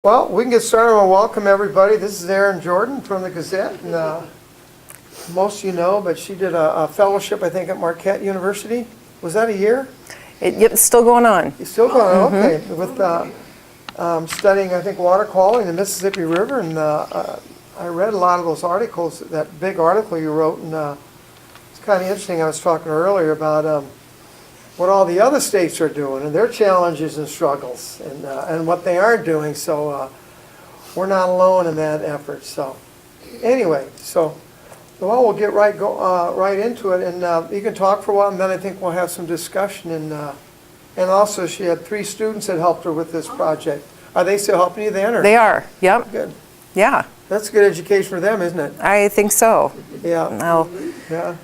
Well, we can get started. Well, welcome everybody. This is Erin Jordan from the Gazette, and most of you know, but she did a fellowship, I think, at Marquette University. Was that a year? Yep, it's still going on. It's still going on, okay. With studying, I think, water quality in the Mississippi River, and I read a lot of those articles, that big article you wrote, and it's kind of interesting. I was talking earlier about what all the other states are doing and their challenges and struggles, and what they aren't doing. So we're not alone in that effort. So anyway, well, we'll get right into it, and you can talk for a while, and then I think we'll have some discussion. And also, she had 3 students that helped her with this project. Are they still helping you then? Or? They are. Yep. Good. Yeah. That's good education for them, isn't it? I think so. Yeah. Well, yeah.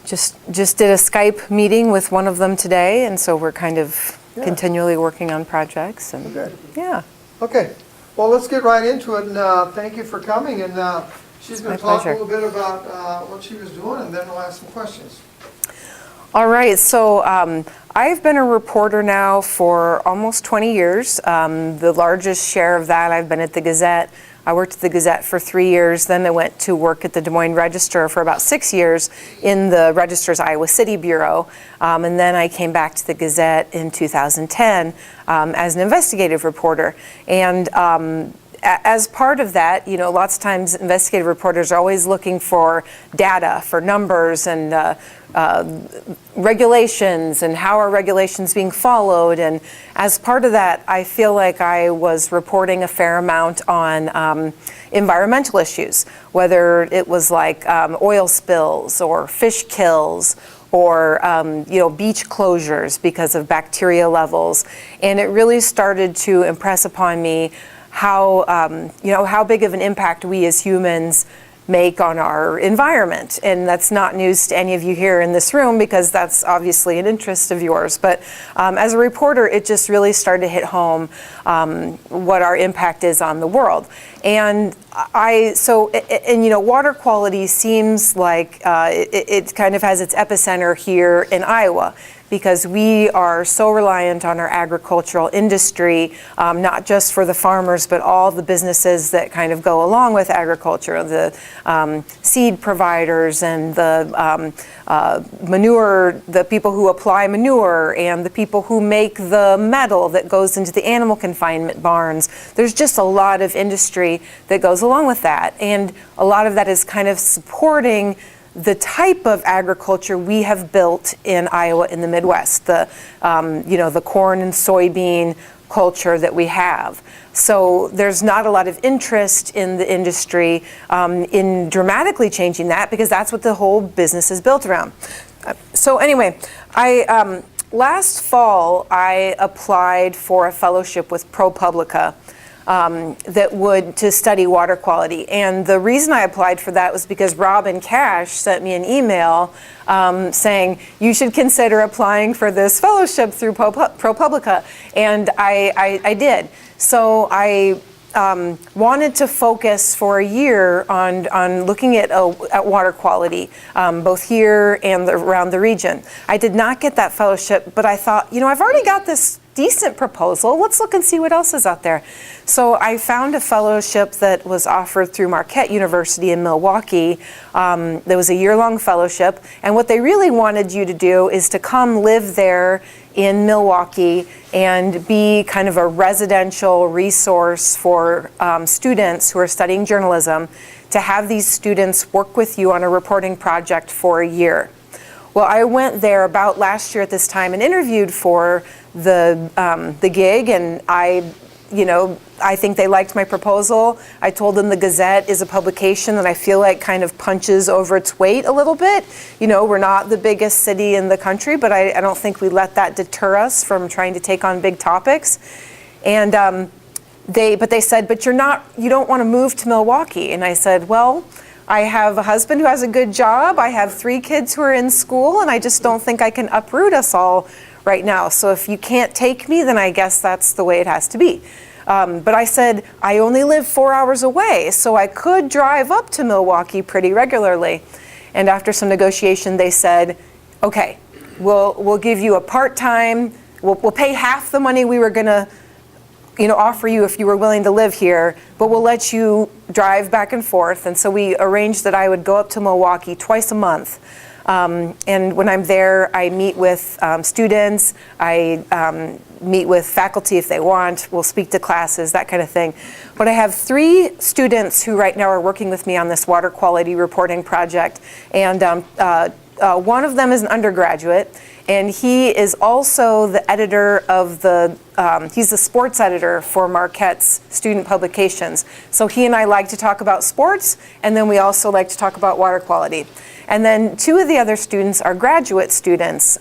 Just did a Skype meeting with one of them today, and so we're kind of continually working on projects. And good. Yeah. Okay. Well, let's get right into it, and thank you for coming. And she's going to talk a little bit about what she was doing, and then we'll ask some questions. All right. So I've been a reporter now for almost 20 years. The largest share of that, I've been at the Gazette. I worked at the Gazette for 3 years. Then I went to work at the Des Moines Register for about 6 years in the Register's Iowa City Bureau. And then I came back to the Gazette in 2010 as an investigative reporter. And as part of that, you know, lots of times investigative reporters are always looking for data, for numbers and regulations, and how are regulations being followed. And as part of that, I feel like I was reporting a fair amount on environmental issues, whether it was like oil spills or fish kills or beach closures because of bacteria levels. And it really started to impress upon me how big of an impact we as humans make on our environment. And that's not news to any of you here in this room, because that's obviously an interest of yours. But as a reporter, it just really started to hit home what our impact is on the world. And water quality seems like it kind of has its epicenter here in Iowa, because we are so reliant on our agricultural industry, not just for the farmers, but all the businesses that kind of go along with agriculture, the seed providers and the manure, the people who apply manure, and the people who make the metal that goes into the animal confinement barns. There's just a lot of industry that goes along with that. And a lot of that is kind of supporting the type of agriculture we have built in Iowa in the Midwest, the corn and soybean culture that we have. So there's not a lot of interest in the industry in dramatically changing that, because that's what the whole business is built around. So anyway, last fall I applied for a fellowship with ProPublica to study water quality. And the reason I applied for that was because Robin Cash sent me an email saying, you should consider applying for this fellowship through ProPublica. And I did. So I wanted to focus for a year on looking at water quality, both here and around the region. I did not get that fellowship, but I thought, I've already got this decent proposal. Let's look and see what else is out there. So I found a fellowship that was offered through Marquette University in Milwaukee. There was a year-long fellowship, and what they really wanted you to do is to come live there in Milwaukee and be kind of a residential resource for students who are studying journalism, to have these students work with you on a reporting project for a year. Well, I went there about last year at this time and interviewed for the gig, and I think they liked my proposal. I told them the Gazette is a publication that I feel like kind of punches over its weight a little bit. We're not the biggest city in the country, but I don't think we let that deter us from trying to take on big topics. And they said, but you don't want to move to Milwaukee. And I said, well, I have a husband who has a good job. I have 3 kids who are in school, and I just don't think I can uproot us all right now. So if you can't take me, then I guess that's the way it has to be. But I said, I only live 4 hours away, so I could drive up to Milwaukee pretty regularly. And after some negotiation, they said, okay, we'll give you a part-time, we'll pay half the money we were going to offer you if you were willing to live here, but we'll let you drive back and forth. And so we arranged that I would go up to Milwaukee twice a month. And when I'm there, I meet with students, I meet with faculty if they want, we'll speak to classes, that kind of thing. But I have 3 students who right now are working with me on this water quality reporting project. And one of them is an undergraduate, and he is also the editor of he's the sports editor for Marquette's student publications. So he and I like to talk about sports, and then we also like to talk about water quality. And then 2 of the other students are graduate students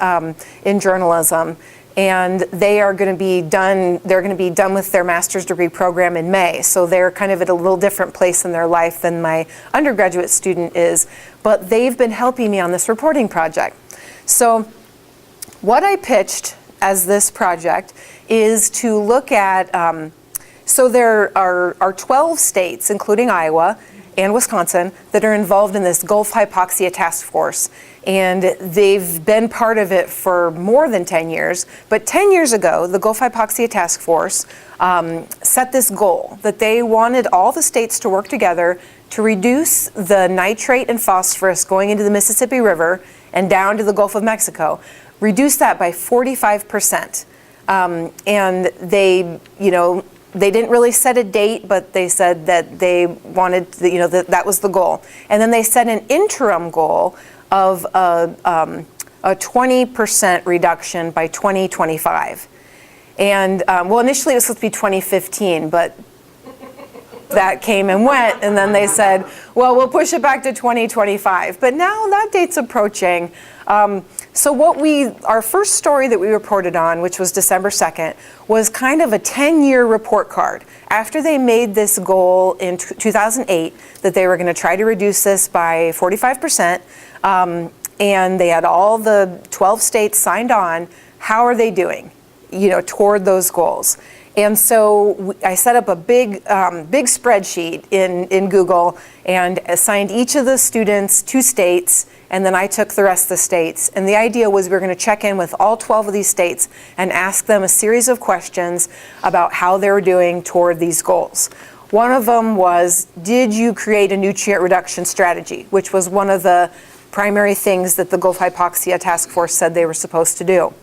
in journalism, and they are going to be done. They're going to be done with their master's degree program in May. So they're kind of at a little different place in their life than my undergraduate student is. But they've been helping me on this reporting project. So what I pitched as this project is to look at. So there are 12 states, including Iowa and Wisconsin, that are involved in this Gulf Hypoxia Task Force. And they've been part of it for more than 10 years. But 10 years ago, the Gulf Hypoxia Task Force set this goal that they wanted all the states to work together to reduce the nitrate and phosphorus going into the Mississippi River and down to the Gulf of Mexico, reduce that by 45%. And they, they didn't really set a date, but they said that they wanted, that was the goal. And then they set an interim goal of a 20% reduction by 2025. And initially it was supposed to be 2015, but that came and went, and then they said, well, we'll push it back to 2025. But now that date's approaching. So our first story that we reported on, which was December 2nd, was kind of a 10-year report card. After they made this goal in 2008, that they were going to try to reduce this by 45%, and they had all the 12 states signed on, how are they doing, toward those goals? And so I set up a big spreadsheet in Google and assigned each of the students 2 states, and then I took the rest of the states. And the idea was we were going to check in with all 12 of these states and ask them a series of questions about how they were doing toward these goals. One of them was, did you create a nutrient reduction strategy, which was one of the primary things that the Gulf Hypoxia Task Force said they were supposed to do.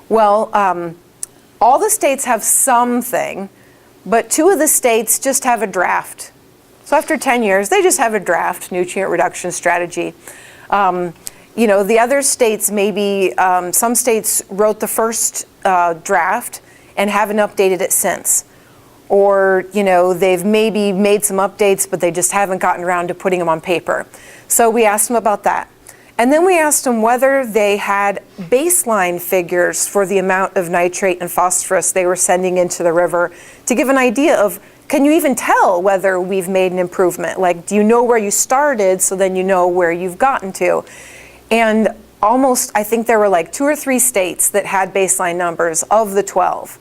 Well, all the states have something, but 2 of the states just have a draft. So after 10 years, they just have a draft nutrient reduction strategy. The other states, maybe some states wrote the first draft and haven't updated it since. Or, they've maybe made some updates, but they just haven't gotten around to putting them on paper. So we asked them about that. And then we asked them whether they had baseline figures for the amount of nitrate and phosphorus they were sending into the river to give an idea of, can you even tell whether we've made an improvement? Like, do you know where you started so then you know where you've gotten to? And I think there were like 2 or 3 states that had baseline numbers of the 12.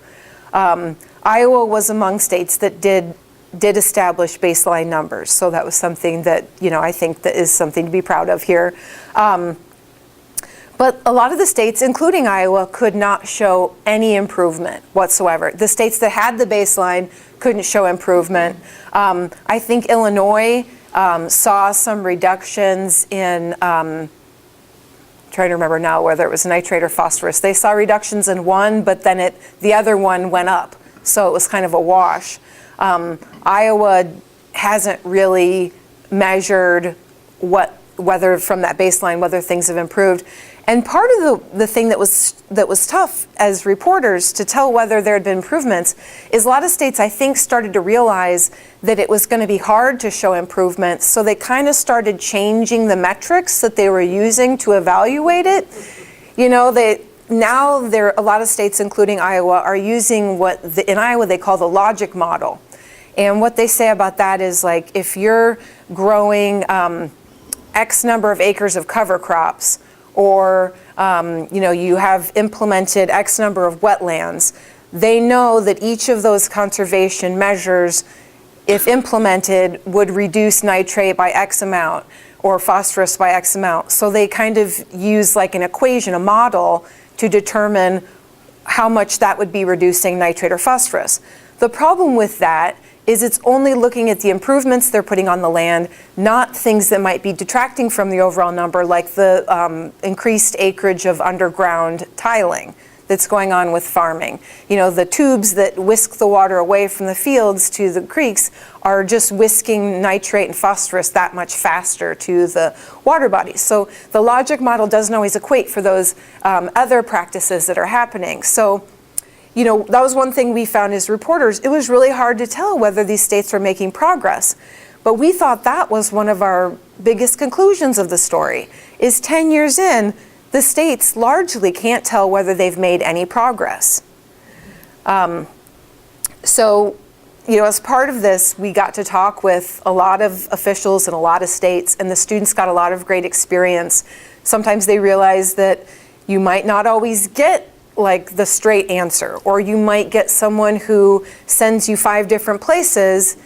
Iowa was among states that did establish baseline numbers. So that was something that, I think that is something to be proud of here. But a lot of the states, including Iowa, could not show any improvement whatsoever. The states that had the baseline couldn't show improvement. I think Illinois saw some reductions in, trying to remember now whether it was nitrate or phosphorus. They saw reductions in one, but then the other one went up. So it was kind of a wash. Iowa hasn't really measured whether from that baseline, whether things have improved. And part of the thing that was tough as reporters to tell whether there had been improvements is a lot of states, I think, started to realize that it was going to be hard to show improvements. So they kind of started changing the metrics that they were using to evaluate it. Now a lot of states, including Iowa, are using in Iowa they call the logic model. And what they say about that is, like, if you're growing X number of acres of cover crops, or you have implemented X number of wetlands, they know that each of those conservation measures, if implemented, would reduce nitrate by X amount or phosphorus by X amount. So they kind of use like an equation, a model, to determine how much that would be reducing nitrate or phosphorus. The problem with that is it's only looking at the improvements they're putting on the land, not things that might be detracting from the overall number, like the increased acreage of underground tiling that's going on with farming. You know, the tubes that whisk the water away from the fields to the creeks are just whisking nitrate and phosphorus that much faster to the water bodies. So the logic model doesn't always equate for those other practices that are happening. So, you know, that was one thing we found as reporters. It was really hard to tell whether these states were making progress. But we thought that was one of our biggest conclusions of the story, is 10 years in, the states largely can't tell whether they've made any progress. So, you know, as part of this, we got to talk with a lot of officials in a lot of states, and the students got a lot of great experience. Sometimes they realized that you might not always get like the straight answer, or you might get someone who sends you 5 different places,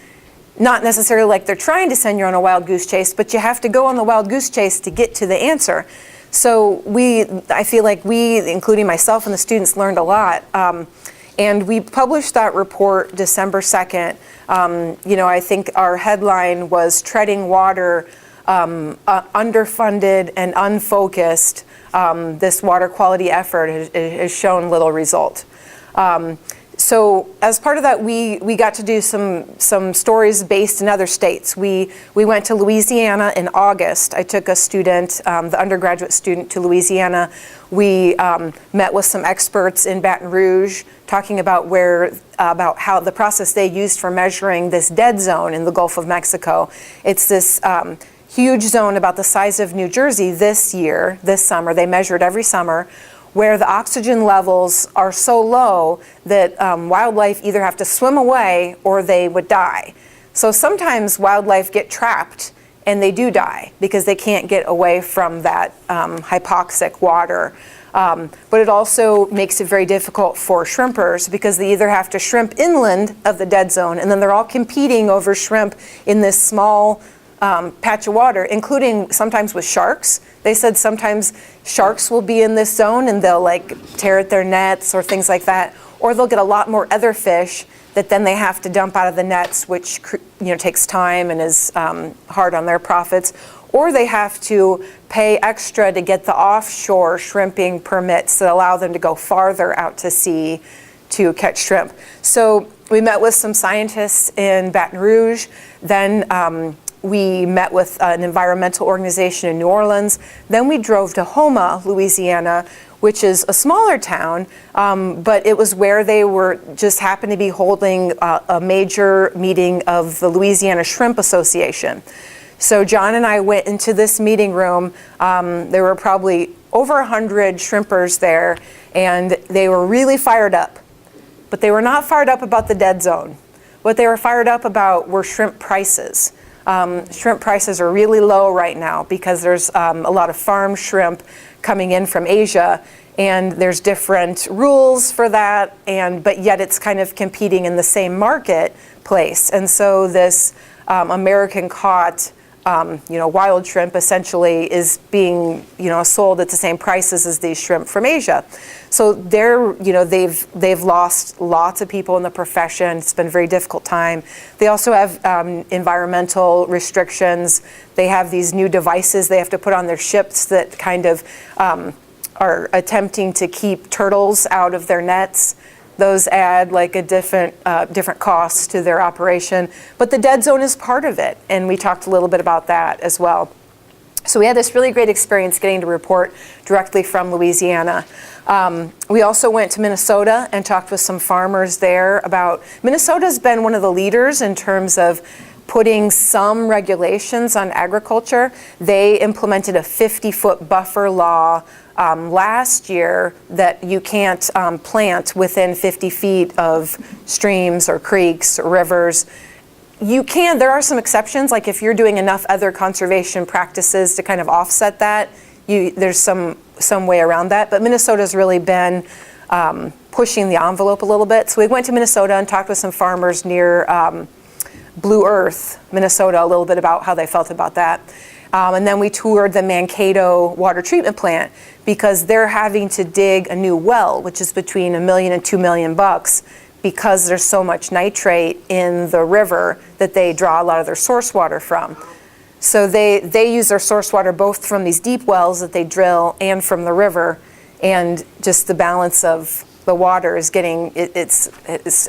not necessarily like they're trying to send you on a wild goose chase, but you have to go on the wild goose chase to get to the answer. So I feel like we, including myself and the students, learned a lot. And we published that report December 2nd. You know, I think our headline was "Treading Water, Underfunded and Unfocused. This water quality effort has shown little result." So as part of that, we got to do some stories based in other states. We went to Louisiana in August. I took a student, the undergraduate student, to Louisiana. We met with some experts in Baton Rouge, talking about how the process they used for measuring this dead zone in the Gulf of Mexico. It's this huge zone about the size of New Jersey this summer. They measured every summer, where the oxygen levels are so low that wildlife either have to swim away or they would die. So sometimes wildlife get trapped and they do die because they can't get away from that hypoxic water. But it also makes it very difficult for shrimpers because they either have to shrimp inland of the dead zone, and then they're all competing over shrimp in this small patch of water, including sometimes with sharks. They said sometimes sharks will be in this zone and they'll like tear at their nets or things like that, or they'll get a lot more other fish that then they have to dump out of the nets, which takes time and is hard on their profits, or they have to pay extra to get the offshore shrimping permits that allow them to go farther out to sea to catch shrimp. So we met with some scientists in Baton Rouge, then we met with an environmental organization in New Orleans. Then we drove to Houma, Louisiana, which is a smaller town, but it was where they were just happened to be holding a major meeting of the Louisiana Shrimp Association. So John and I went into this meeting room. There were probably over 100 shrimpers there, and they were really fired up. But they were not fired up about the dead zone. What they were fired up about were shrimp prices. Shrimp prices are really low right now because there's a lot of farm shrimp coming in from Asia, and there's different rules for that, but yet it's kind of competing in the same marketplace. And so this American caught wild shrimp essentially is being sold at the same prices as these shrimp from Asia. So they've lost lots of people in the profession. It's been a very difficult time. They also have environmental restrictions. They have these new devices they have to put on their ships that kind of are attempting to keep turtles out of their nets. Those add like a different cost to their operation. But the dead zone is part of it, and we talked a little bit about that as well. So we had this really great experience getting to report directly from Louisiana. We also went to Minnesota and talked with some farmers there about, Minnesota's been one of the leaders in terms of putting some regulations on agriculture. They implemented a 50-foot buffer law last year that you can't plant within 50 feet of streams or creeks or rivers. You can, there are some exceptions, like if you're doing enough other conservation practices to kind of offset that, there's some way around that. But Minnesota's really been pushing the envelope a little bit. So we went to Minnesota and talked with some farmers near Blue Earth, Minnesota, a little bit about how they felt about that. And then we toured the Mankato water treatment plant because they're having to dig a new well, which is between $1 million and $2 million because there's so much nitrate in the river that they draw a lot of their source water from. So they use their source water both from these deep wells that they drill and from the river, and just the balance of the water is getting, it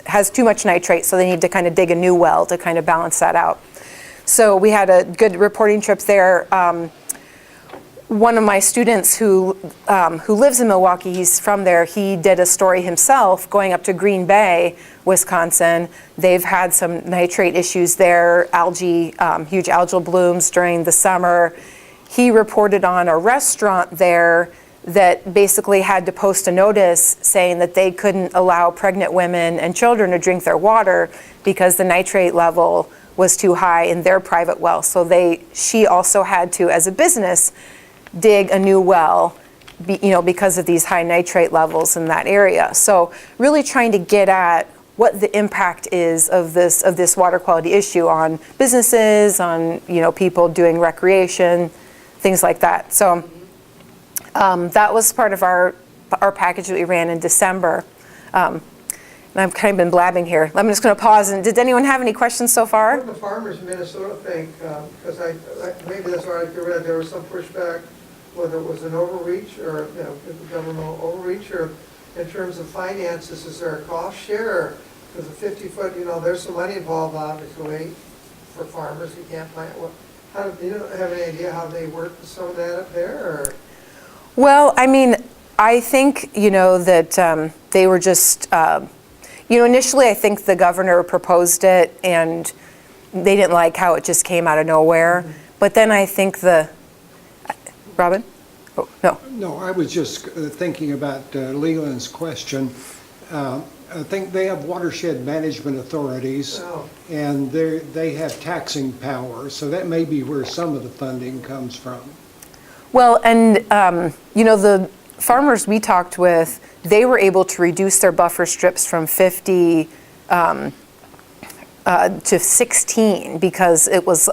has too much nitrate, so they need to kind of dig a new well to kind of balance that out. So we had a good reporting trip there. One of my students who lives in Milwaukee, he's from there, he did a story himself going up to Green Bay, Wisconsin. They've had some nitrate issues there, algae, huge algal blooms during the summer. He reported on a restaurant there that basically had to post a notice saying that they couldn't allow pregnant women and children to drink their water because the nitrate level was too high in their private well. So she also had to, as a business, dig a new well, because of these high nitrate levels in that area. So really trying to get at what the impact is of this water quality issue on businesses, on people doing recreation, things like that. So that was part of our package that we ran in December. And I've kind of been blabbing here. I'm just going to pause. And did anyone have any questions so far? What do the farmers in Minnesota think? Because maybe that's what I read. There was some pushback, whether it was an overreach or governmental overreach, or in terms of finances, is there a cost share? Because a 50-foot, there's some money involved, obviously, for farmers who can't plant. How do you have any idea how they work with some of that up there? Or? Well, I think that they were just. Initially I think the governor proposed it and they didn't like how it just came out of nowhere. Mm-hmm. But then I think Robin? Oh, no. No, I was just thinking about Leland's question. I think they have watershed management authorities, and they have taxing power, so that may be where some of the funding comes from. Well, and the farmers we talked with, they were able to reduce their buffer strips from 50 to 16 because it was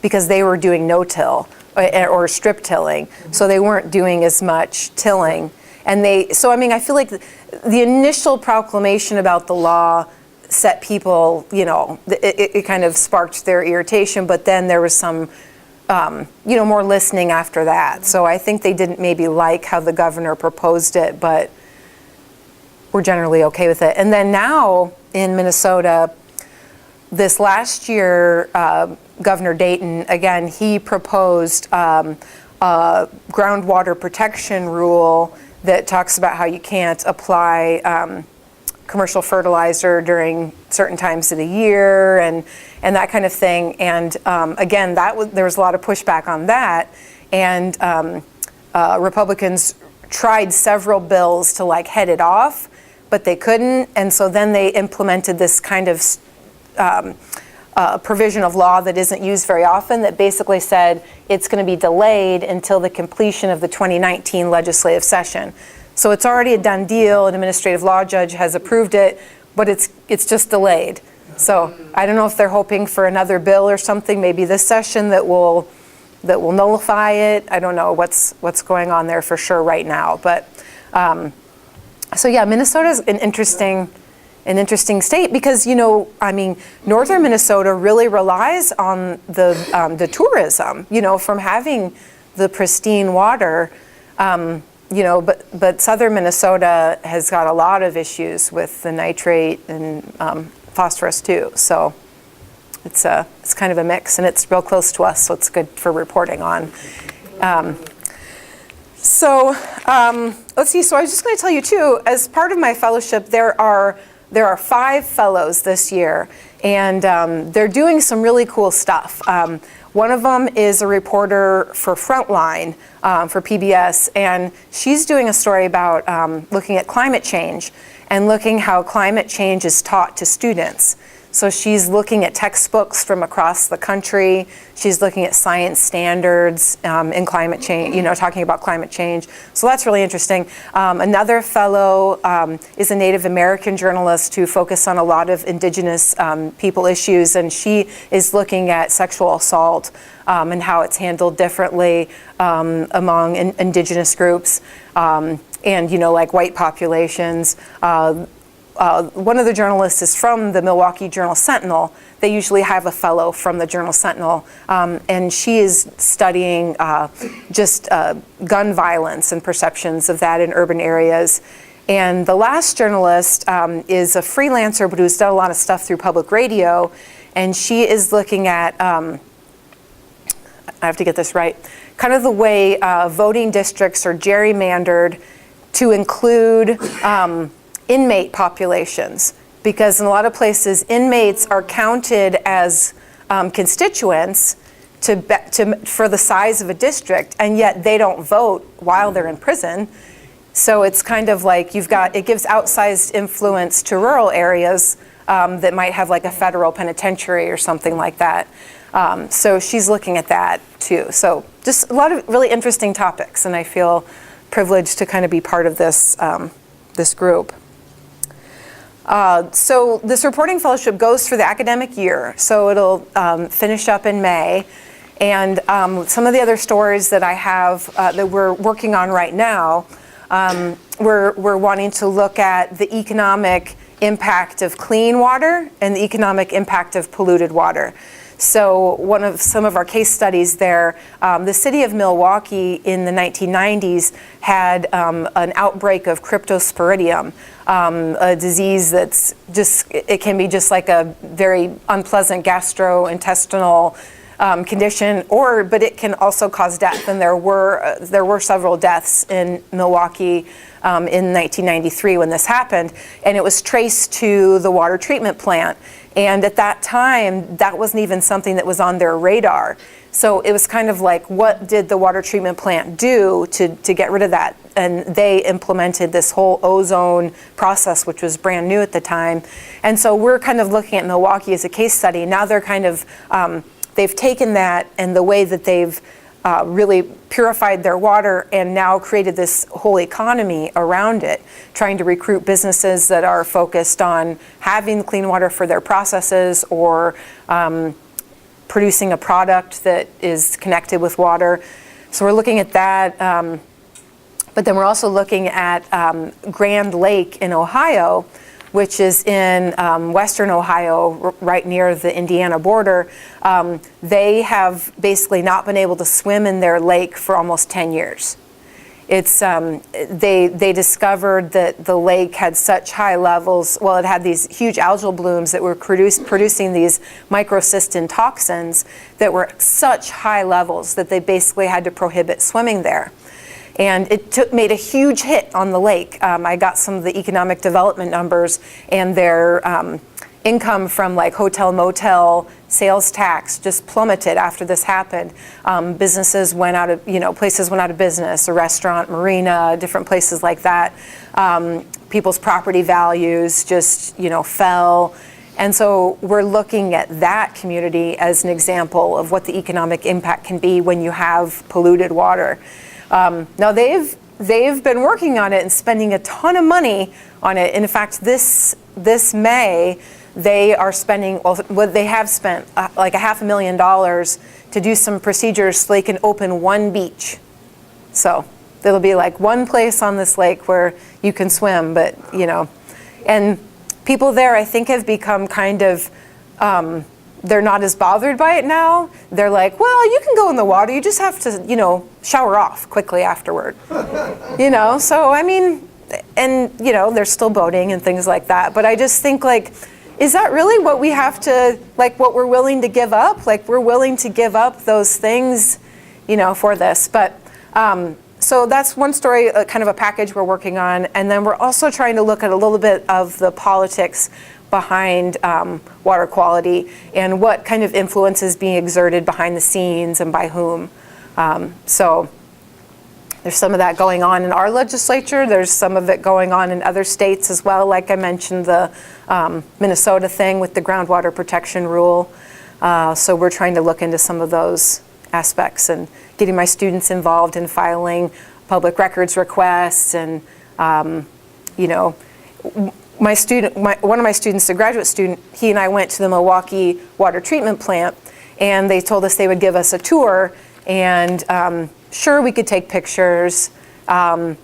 because they were doing no-till or strip tilling, so they weren't doing as much tilling. And I feel like the initial proclamation about the law set people, it kind of sparked their irritation, but then there was some more listening after that. So I think they didn't maybe like how the governor proposed it, but we're generally okay with it. And then now in Minnesota, this last year, Governor Dayton, again, he proposed a groundwater protection rule that talks about how you can't apply commercial fertilizer during certain times of the year and that kind of thing. And again, there was a lot of pushback on that. And Republicans tried several bills to head it off, but they couldn't. And so then they implemented this kind of provision of law that isn't used very often that basically said it's going to be delayed until the completion of the 2019 legislative session. So it's already a done deal. An administrative law judge has approved it, but it's just delayed. So I don't know if they're hoping for another bill or something, maybe this session that will nullify it. I don't know what's going on there for sure right now. But so yeah, Minnesota's an interesting state because northern Minnesota really relies on the tourism, from having the pristine water. But southern Minnesota has got a lot of issues with the nitrate and phosphorus too. So it's kind of a mix, and it's real close to us, so it's good for reporting on. Let's see. So I was just going to tell you too, as part of my fellowship, there are 5 fellows this year, and they're doing some really cool stuff. One of them is a reporter for Frontline for PBS, and she's doing a story about looking at climate change and looking how climate change is taught to students. So she's looking at textbooks from across the country. She's looking at science standards in climate change, talking about climate change. So that's really interesting. Another fellow is a Native American journalist who focuses on a lot of indigenous people issues, and she is looking at sexual assault and how it's handled differently among indigenous groups and, like white populations. one of the journalists is from the Milwaukee Journal-Sentinel. They usually have a fellow from the Journal-Sentinel, and she is studying just gun violence and perceptions of that in urban areas. And the last journalist is a freelancer, but who's done a lot of stuff through public radio, and she is looking at, I have to get this right, kind of the way voting districts are gerrymandered to include inmate populations, because in a lot of places inmates are counted as constituents for the size of a district, and yet they don't vote while they're in prison. So it's kind of like it gives outsized influence to rural areas that might have like a federal penitentiary or something like that. So she's looking at that too. So just a lot of really interesting topics, and I feel privileged to kind of be part of this this group. So this reporting fellowship goes through the academic year, so it'll finish up in May. And some of the other stories that I have that we're working on right now, we're wanting to look at the economic impact of clean water and the economic impact of polluted water. So some of our case studies there, the city of Milwaukee in the 1990s had an outbreak of cryptosporidium, a disease that's it can be just like a very unpleasant gastrointestinal condition, but it can also cause death. And there were several deaths in Milwaukee in 1993 when this happened, and it was traced to the water treatment plant. And at that time, that wasn't even something that was on their radar. So it was kind of like, what did the water treatment plant do to get rid of that? And they implemented this whole ozone process, which was brand new at the time. And so we're kind of looking at Milwaukee as a case study. Now they're kind of, they've taken that and the way that they've really purified their water and now created this whole economy around it, trying to recruit businesses that are focused on having clean water for their processes or producing a product that is connected with water. So we're looking at that. But then we're also looking at Grand Lake in Ohio, which is in western Ohio, right near the Indiana border. They have basically not been able to swim in their lake for almost 10 years. It's they discovered that the lake had such high levels, well, it had these huge algal blooms that were producing these microcystin toxins that were at such high levels that they basically had to prohibit swimming there. And it made a huge hit on the lake. I got some of the economic development numbers, and their income from like hotel, motel, sales tax just plummeted after this happened. Businesses went out of, places went out of business, a restaurant, marina, different places like that. People's property values just, fell. And so we're looking at that community as an example of what the economic impact can be when you have polluted water. Now they've been working on it and spending a ton of money on it. In fact, this May, they are spending, they have spent like $500,000 to do some procedures so they can open one beach. So there'll be like one place on this lake where you can swim, but and people there I think have become kind of, they're not as bothered by it now. They're like, well, you can go in the water. You just have to, shower off quickly afterward. So I mean, and they're still boating and things like that. But I just think like, is that really what we have to, like what we're willing to give up? Like we're willing to give up those things, for this. But so that's one story, kind of a package we're working on. And then we're also trying to look at a little bit of the politics behind water quality and what kind of influence is being exerted behind the scenes and by whom. So there's some of that going on in our legislature. There's some of it going on in other states as well. Like I mentioned, the Minnesota thing with the groundwater protection rule. So we're trying to look into some of those aspects and getting my students involved in filing public records requests and, one of my students, a graduate student, he and I went to the Milwaukee water treatment plant, and they told us they would give us a tour, and sure, we could take pictures. They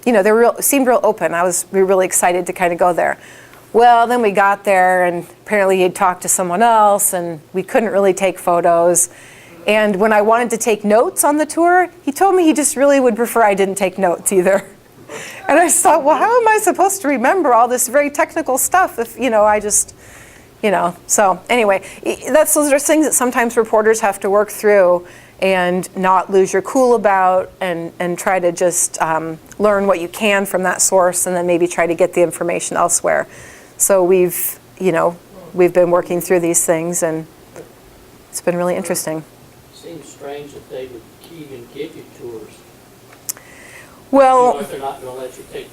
seemed real open. We were really excited to kind of go there. Well, then we got there, and apparently he'd talked to someone else, and we couldn't really take photos. And when I wanted to take notes on the tour, he told me he just really would prefer I didn't take notes either. And I thought, well, how am I supposed to remember all this very technical stuff if, I just, So anyway, those are things that sometimes reporters have to work through and not lose your cool about, and try to just learn what you can from that source, and then maybe try to get the information elsewhere. So we've been working through these things, and it's been really interesting. Seems strange that they would even give you tours. Well, If they're not going to let you take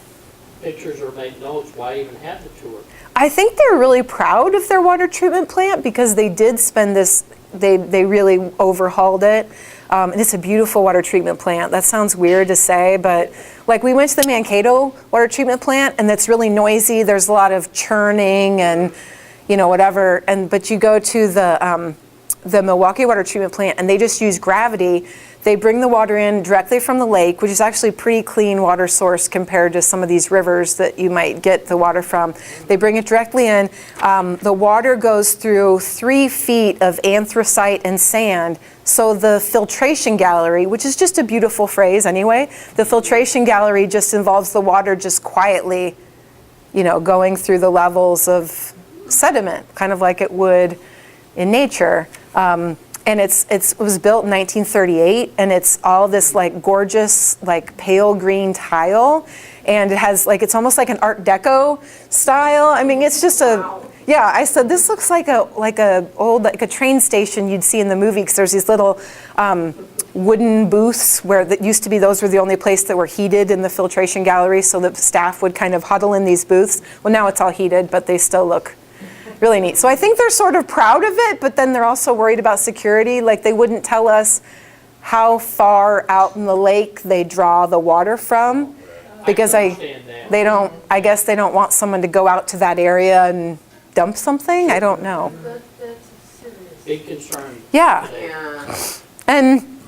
pictures or make notes, why even have the tour? I think they're really proud of their water treatment plant because they did spend this, they really overhauled it. And it's a beautiful water treatment plant. That sounds weird to say, but like we went to the Mankato water treatment plant, and it's really noisy. There's a lot of churning and, whatever. But you go to the Milwaukee water treatment plant, and they just use gravity. They bring the water in directly from the lake, which is actually a pretty clean water source compared to some of these rivers that you might get the water from. They bring it directly in. The water goes through 3 feet of anthracite and sand. So the filtration gallery, which is just a beautiful phrase anyway, the filtration gallery just involves the water just quietly, going through the levels of sediment, kind of like it would in nature. And it was built in 1938, and it's all this like gorgeous, like pale green tile, and it has it's almost like an Art Deco style. I mean, it's just yeah. I said this looks like a old train station you'd see in the movie, because there's these little wooden booths where that used to be. Those were the only place that were heated in the filtration gallery, so the staff would kind of huddle in these booths. Well, now it's all heated, but they still look really neat. So I think they're sort of proud of it, but then they're also worried about security. Like they wouldn't tell us how far out in the lake they draw the water from, because I guess they don't want someone to go out to that area and dump something. I don't know. Big concern. Yeah. Yeah. And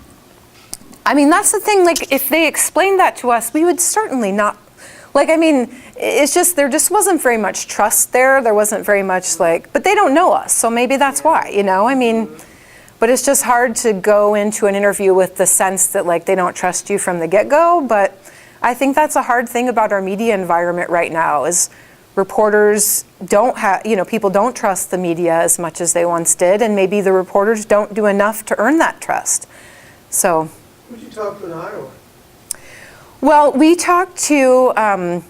I mean, that's the thing, like if they explained that to us, we would certainly not. It's just, there just wasn't very much trust there. There wasn't very much but they don't know us, so maybe that's why, but it's just hard to go into an interview with the sense that they don't trust you from the get-go. But I think that's a hard thing about our media environment right now, is reporters don't have, people don't trust the media as much as they once did, and maybe the reporters don't do enough to earn that trust. So. Who'd you talk to in Iowa? Well, we talked a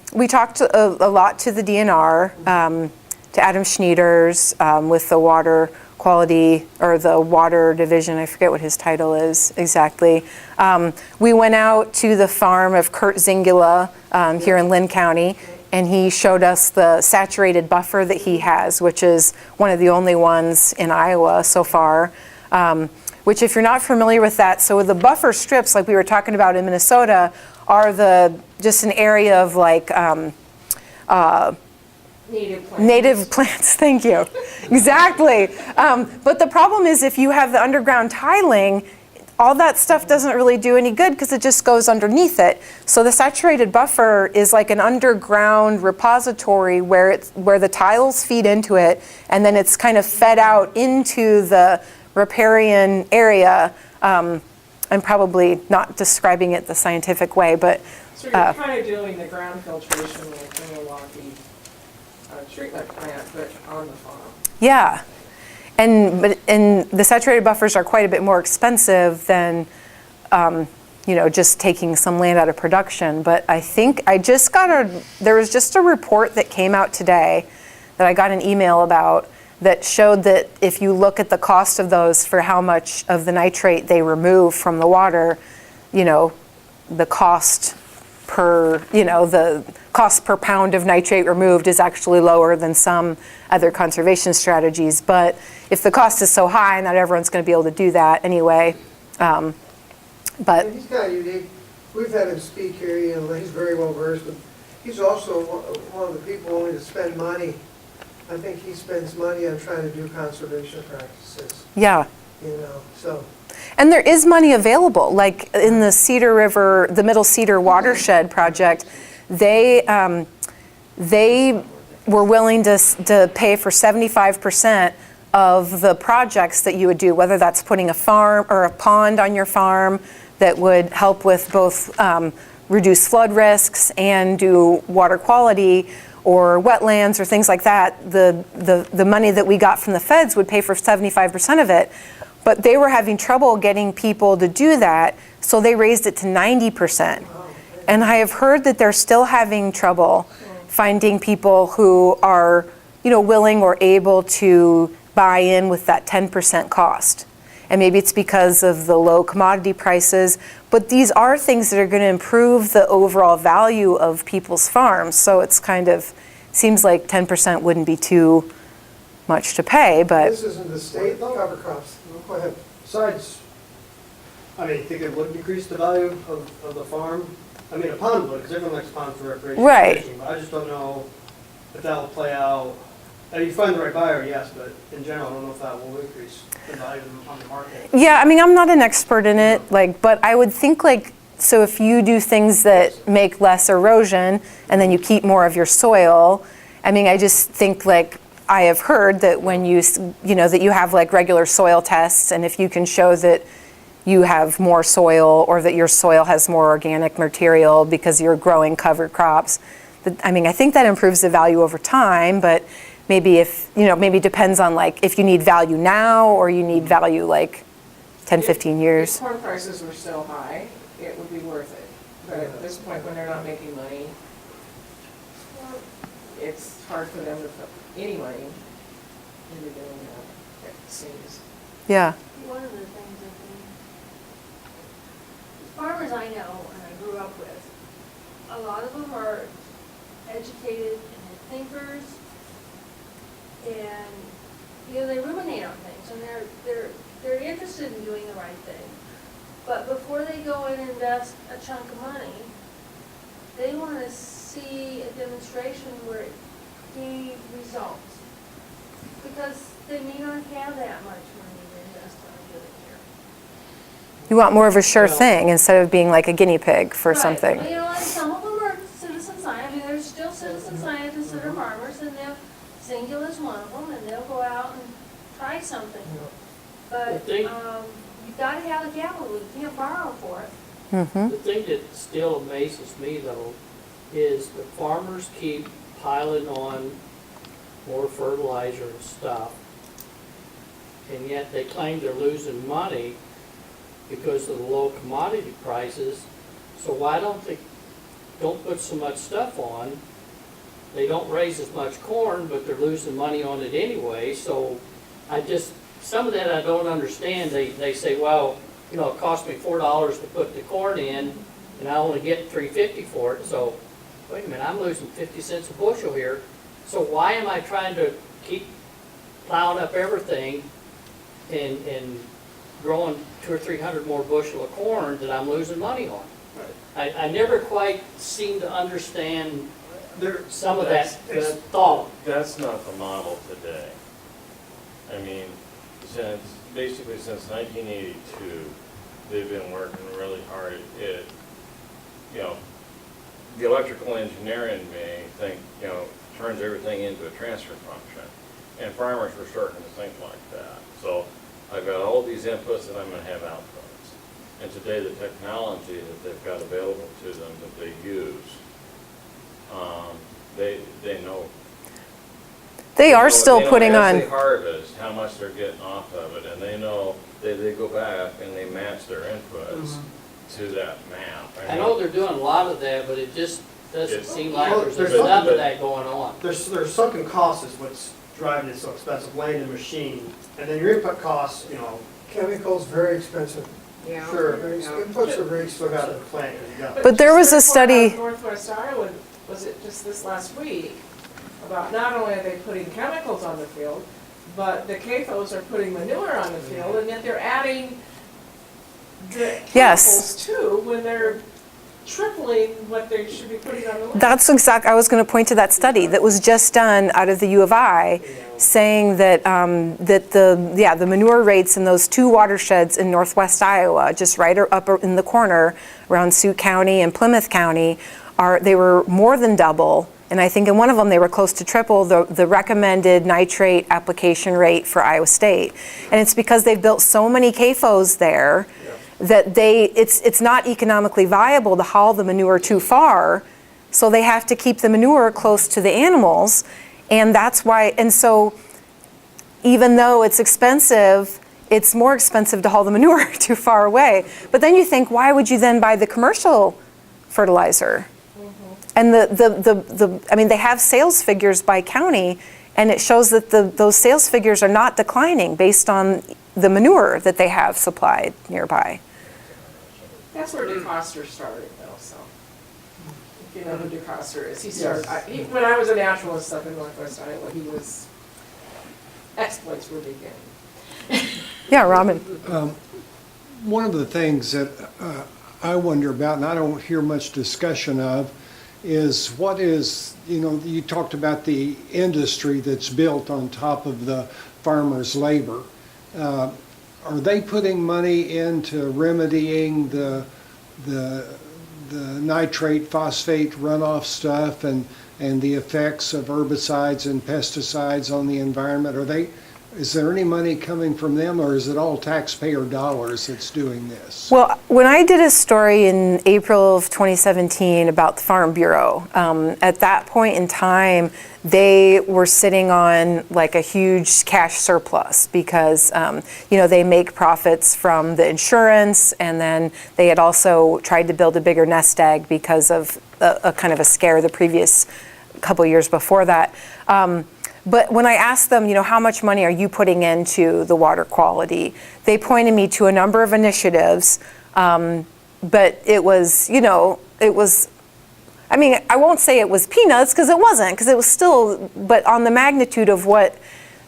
lot to the DNR, to Adam Schneiders with the water quality, or the water division. I forget what his title is exactly. We went out to the farm of Kurt Zingula here in Lynn County, and he showed us the saturated buffer that he has, which is one of the only ones in Iowa so far. Which, if you're not familiar with that, so the buffer strips, like we were talking about in Minnesota, are just an area of native plants. Thank you. Exactly. But the problem is, if you have the underground tiling, all that stuff doesn't really do any good because it just goes underneath it. So the saturated buffer is like an underground repository where the tiles feed into it, and then it's kind of fed out into the riparian area. I'm probably not describing it the scientific way, but so you're kind of doing the ground filtration like the Milwaukee treatment plant, but on the farm. Yeah, and the saturated buffers are quite a bit more expensive than just taking some land out of production. But I think there was just a report that came out today that I got an email about, that showed that if you look at the cost of those for how much of the nitrate they remove from the water, the cost per pound of nitrate removed is actually lower than some other conservation strategies. But if the cost is so high, not everyone's going to be able to do that anyway. But and he's kind of unique. We've had him speak here, he's very well versed, but he's also one of the people willing to spend money. I think he spends money on trying to do conservation practices. Yeah. So. And there is money available, like in the Cedar River, the Middle Cedar Watershed Project, they were willing to pay for 75% of the projects that you would do, whether that's putting a farm or a pond on your farm that would help with both reduce flood risks and do water quality, or wetlands or things like that. The money that we got from the feds would pay for 75% of it. But they were having trouble getting people to do that, so they raised it to 90%. And I have heard that they're still having trouble finding people who are, willing or able to buy in with that 10% cost. And maybe it's because of the low commodity prices, but these are things that are going to improve the overall value of people's farms. So it's seems like 10% wouldn't be too much to pay, but. This isn't the state cover crops. Go ahead. Besides, you think it would decrease the value of the farm? A pond would, because everyone likes ponds for recreation. Right. Fishing, but I just don't know if that will play out. You find the right buyer, yes, but in general, I don't know if that will increase the value on the market. Yeah, I'm not an expert in it, but I would think so if you do things that make less erosion and then you keep more of your soil, I just think I have heard that when that you have regular soil tests, and if you can show that you have more soil or that your soil has more organic material because you're growing cover crops, I think that improves the value over time, but maybe maybe depends on if you need value now or you need value 10, 15 years. If corn prices were still high, it would be worth it. But at this point, when they're not making money, it's hard for them to put any money into doing that, it seems. Yeah. One of the things that the farmers I know and I grew up with, a lot of them are educated and thinkers, and they ruminate on things, and they're interested in doing the right thing. But before they go and invest a chunk of money, they want to see a demonstration where it gave results, because they may not have that much money to invest on a given year. You want more of a sure thing instead of being a guinea pig for Right. something. And some of them are citizen scientists. There's still citizen scientists that are farmers, and Singular is one of them, and they'll go out and try something. But you've got to have the capital. You can't borrow for it. Mm-hmm. The thing that still amazes me though is the farmers keep piling on more fertilizer and stuff, and yet they claim they're losing money because of the low commodity prices. So why don't they put so much stuff on? They don't raise as much corn, but they're losing money on it anyway. So some of that I don't understand. They say, well, it cost me $4 to put the corn in, and I only get $3.50 for it. So wait a minute, I'm losing 50 cents a bushel here. So why am I trying to keep plowing up everything and growing 200 or 300 more bushel of corn that I'm losing money on? I never quite seem to understand some of that thought. That's not the model today. Since 1982, they've been working really hard at, the electrical engineer in me turns everything into a transfer function. And farmers were starting to think like that. So I've got all these inputs and I'm going to have outputs. And today the technology that they've got available to them that they use, they know. They are still putting on. As they harvest, how much they're getting off of it, and they know, they go back and they match their inputs to that map. I know they're doing a lot of that, but it just doesn't seem like Well, there's there's enough something- of that going on. There's sunken costs is what's driving it so expensive, land and machine. And then your input costs, Chemicals, very expensive. Yeah. sure, Inputs are very still got expensive. the plant, 'cause you got. But there was a just the report out study- of Northwest Iowa, was it just this last week, about not only are they putting chemicals on the field, but the CAFOs are putting manure on the field, and yet they're adding the Yes. chemicals too, when they're tripling what they should be putting on the land. I was going to point to that study that was just done out of the U of I, saying that the manure rates in those two watersheds in northwest Iowa, just right up in the corner around Sioux County and Plymouth County, they were more than double And I think in one of them, they were close to triple the recommended nitrate application rate for Iowa State. And it's because they've built so many CAFOs there that it's not economically viable to haul the manure too far. So they have to keep the manure close to the animals. And that's why, and so even though it's expensive, it's more expensive to haul the manure too far away. But then you think, why would you then buy the commercial fertilizer? And I mean, they have sales figures by county, and it shows that those sales figures are not declining based on the manure that they have supplied nearby. That's where DeCoster started though, so. If you know who DeCoster is, he started, when I was a naturalist up in Northwest Iowa, exploits were beginning. Yeah, Ramen. One of the things that I wonder about, and I don't hear much discussion of, is what is, you talked about the industry that's built on top of the farmer's labor. Are they putting money into remedying the nitrate, phosphate runoff stuff and the effects of herbicides and pesticides on the environment? Is there any money coming from them, or is it all taxpayer dollars that's doing this? Well, when I did a story in April of 2017 about the Farm Bureau, at that point in time, they were sitting on like a huge cash surplus because, they make profits from the insurance, and then they had also tried to build a bigger nest egg because of a kind of a scare the previous couple years before that. But when I asked them, how much money are you putting into the water quality, they pointed me to a number of initiatives, but it was, I won't say it was peanuts because it wasn't, because it was still, but on the magnitude of what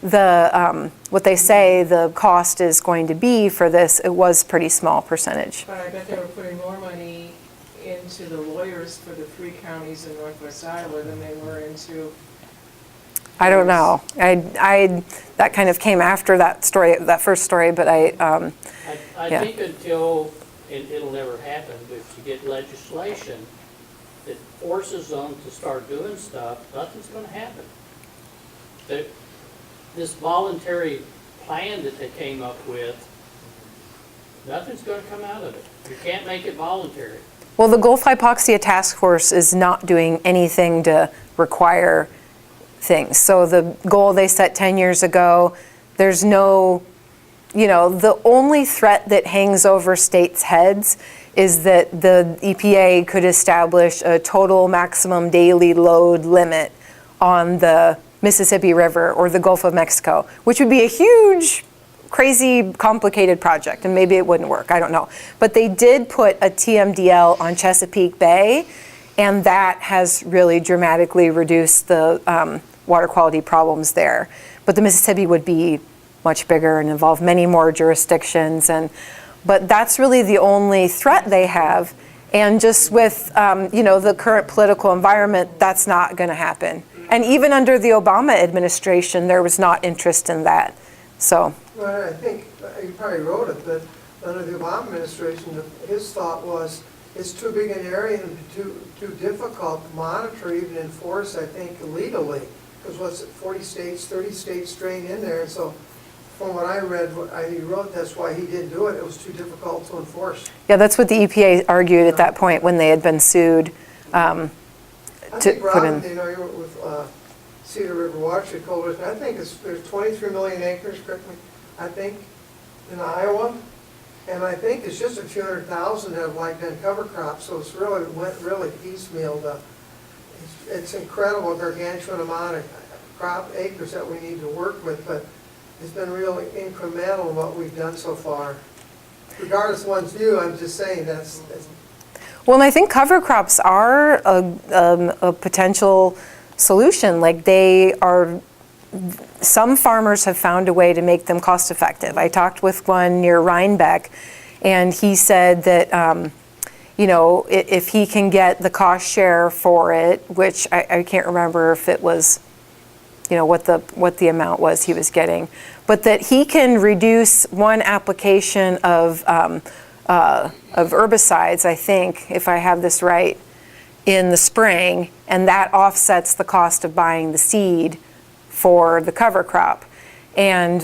they say the cost is going to be for this, it was pretty small percentage. But I bet they were putting more money into the lawyers for the 3 counties in Northwest Iowa than they were into. I don't know. That kind of came after that story, that first story, but I yeah. think until, it'll never happen, but if you get legislation that forces them to start doing stuff, nothing's gonna happen. This voluntary plan that they came up with, nothing's gonna come out of it. You can't make it voluntary. Well, the Gulf Hypoxia Task Force is not doing anything to require things. So the goal they set 10 years ago, there's no, the only threat that hangs over states' heads is that the EPA could establish a total maximum daily load limit on the Mississippi River or the Gulf of Mexico, which would be a huge, crazy, complicated project, and maybe it wouldn't work, I don't know. But they did put a TMDL on Chesapeake Bay, and that has really dramatically reduced the water quality problems there. But the Mississippi would be much bigger and involve many more jurisdictions, but that's really the only threat they have. And just with the current political environment, that's not going to happen. And even under the Obama administration, there was not interest in that. So. Well, I think you probably wrote it, but under the Obama administration, his thought was it's too big an area and too difficult to monitor, even enforce, I think, illegally. Because what's it, 40 states, 30 states drain in there, and so from what I read, he wrote, that's why he didn't do it. It was too difficult to enforce. Yeah, that's what the EPA argued at that point when they had been sued. I think, Robin, you were with Cedar River Watershed Coalition, I think there's 23 million acres, correct me, I think, in Iowa. And I think it's just a few 100,000 that have like done cover crops, so it's went really piecemeal. It's incredible gargantuan amount of crop acres that we need to work with, but it's been really incremental what we've done so far. Regardless of one's view, I'm just saying that's. Well, and I think cover crops are a potential solution. Like some farmers have found a way to make them cost effective. I talked with one near Rhinebeck, and he said that if he can get the cost share for it, which I can't remember if it was, what the amount was he was getting, but that he can reduce one application of herbicides, I think, if I have this right, in the spring, and that offsets the cost of buying the seed for the cover crop. And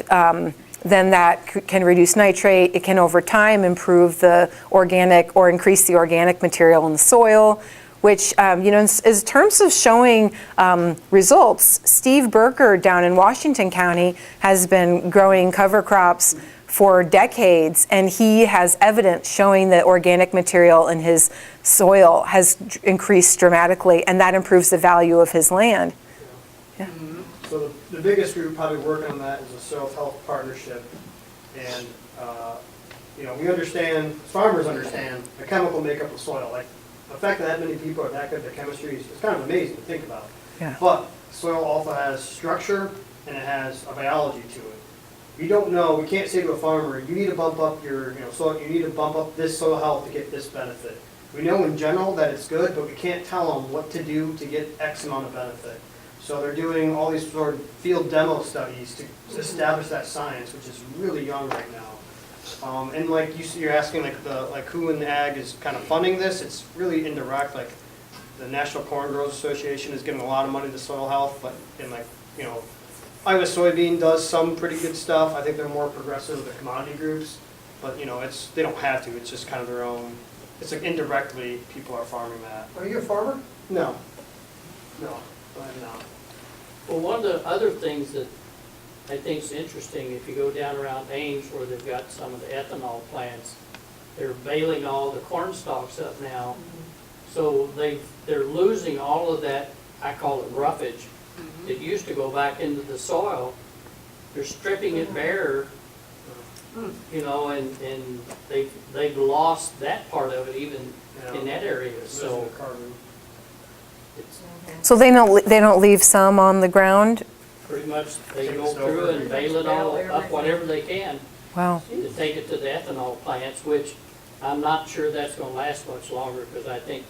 then that can reduce nitrate. It can over time improve the organic or increase the organic material in the soil, which, in terms of showing results, Steve Berker down in Washington County has been growing cover crops for decades, and he has evidence showing that organic material in his soil has increased dramatically, and that improves the value of his land. Yeah. So the biggest group probably working on that is a soil health partnership. And, we understand, farmers understand the chemical makeup of soil. Like, the fact that many people are that good at chemistry is kind of amazing to think about. Yeah. But soil also has structure and it has a biology to it. We don't know, we can't say to a farmer, you need to bump up your, soil, you need to bump up this soil health to get this benefit. We know in general that it's good, but we can't tell them what to do to get X amount of benefit. So they're doing all these sort of field demo studies to establish that science, which is really young right now. And like you're asking, like who in the ag is kind of funding this? It's really indirect. Like the National Corn Growers Association is giving a lot of money to soil health, but Iowa Soybean does some pretty good stuff. I think they're more progressive with the commodity groups, but they don't have to. It's just kind of their own. It's like indirectly people are farming that. Are you a farmer? No, I'm not. Well, one of the other things that I think is interesting, if you go down around Ames where they've got some of the ethanol plants, they're baling all the corn stalks up now. So they're losing all of that, I call it roughage. It used to go back into the soil. They're stripping it bare, and they've lost that part of it even in that area. So it's So they don't leave some on the ground? pretty much they go through and bale it all up whatever they can Wow. to take it to the ethanol plants, which I'm not sure that's going to last much longer because I think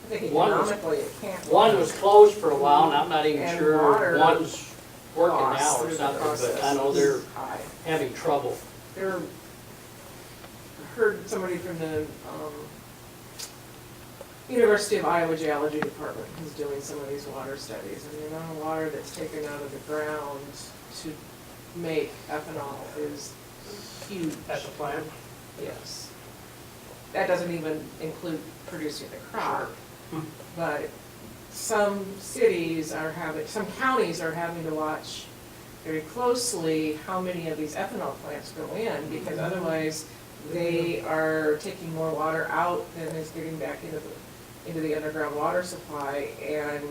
I think One was- economically it can't. one was closed for a while and I'm not even And sure water one's working now costs or through the something, but I process know they're is high. having trouble. I heard somebody from the University of Iowa Geology Department who's doing some of these water studies, and the amount of water that's taken out of the ground to make ethanol is huge. At the plant? Yes. That doesn't even include producing the crop, but some counties are having to watch very closely how many of these ethanol plants go in, because otherwise they are taking more water out than is getting back into the underground water supply, and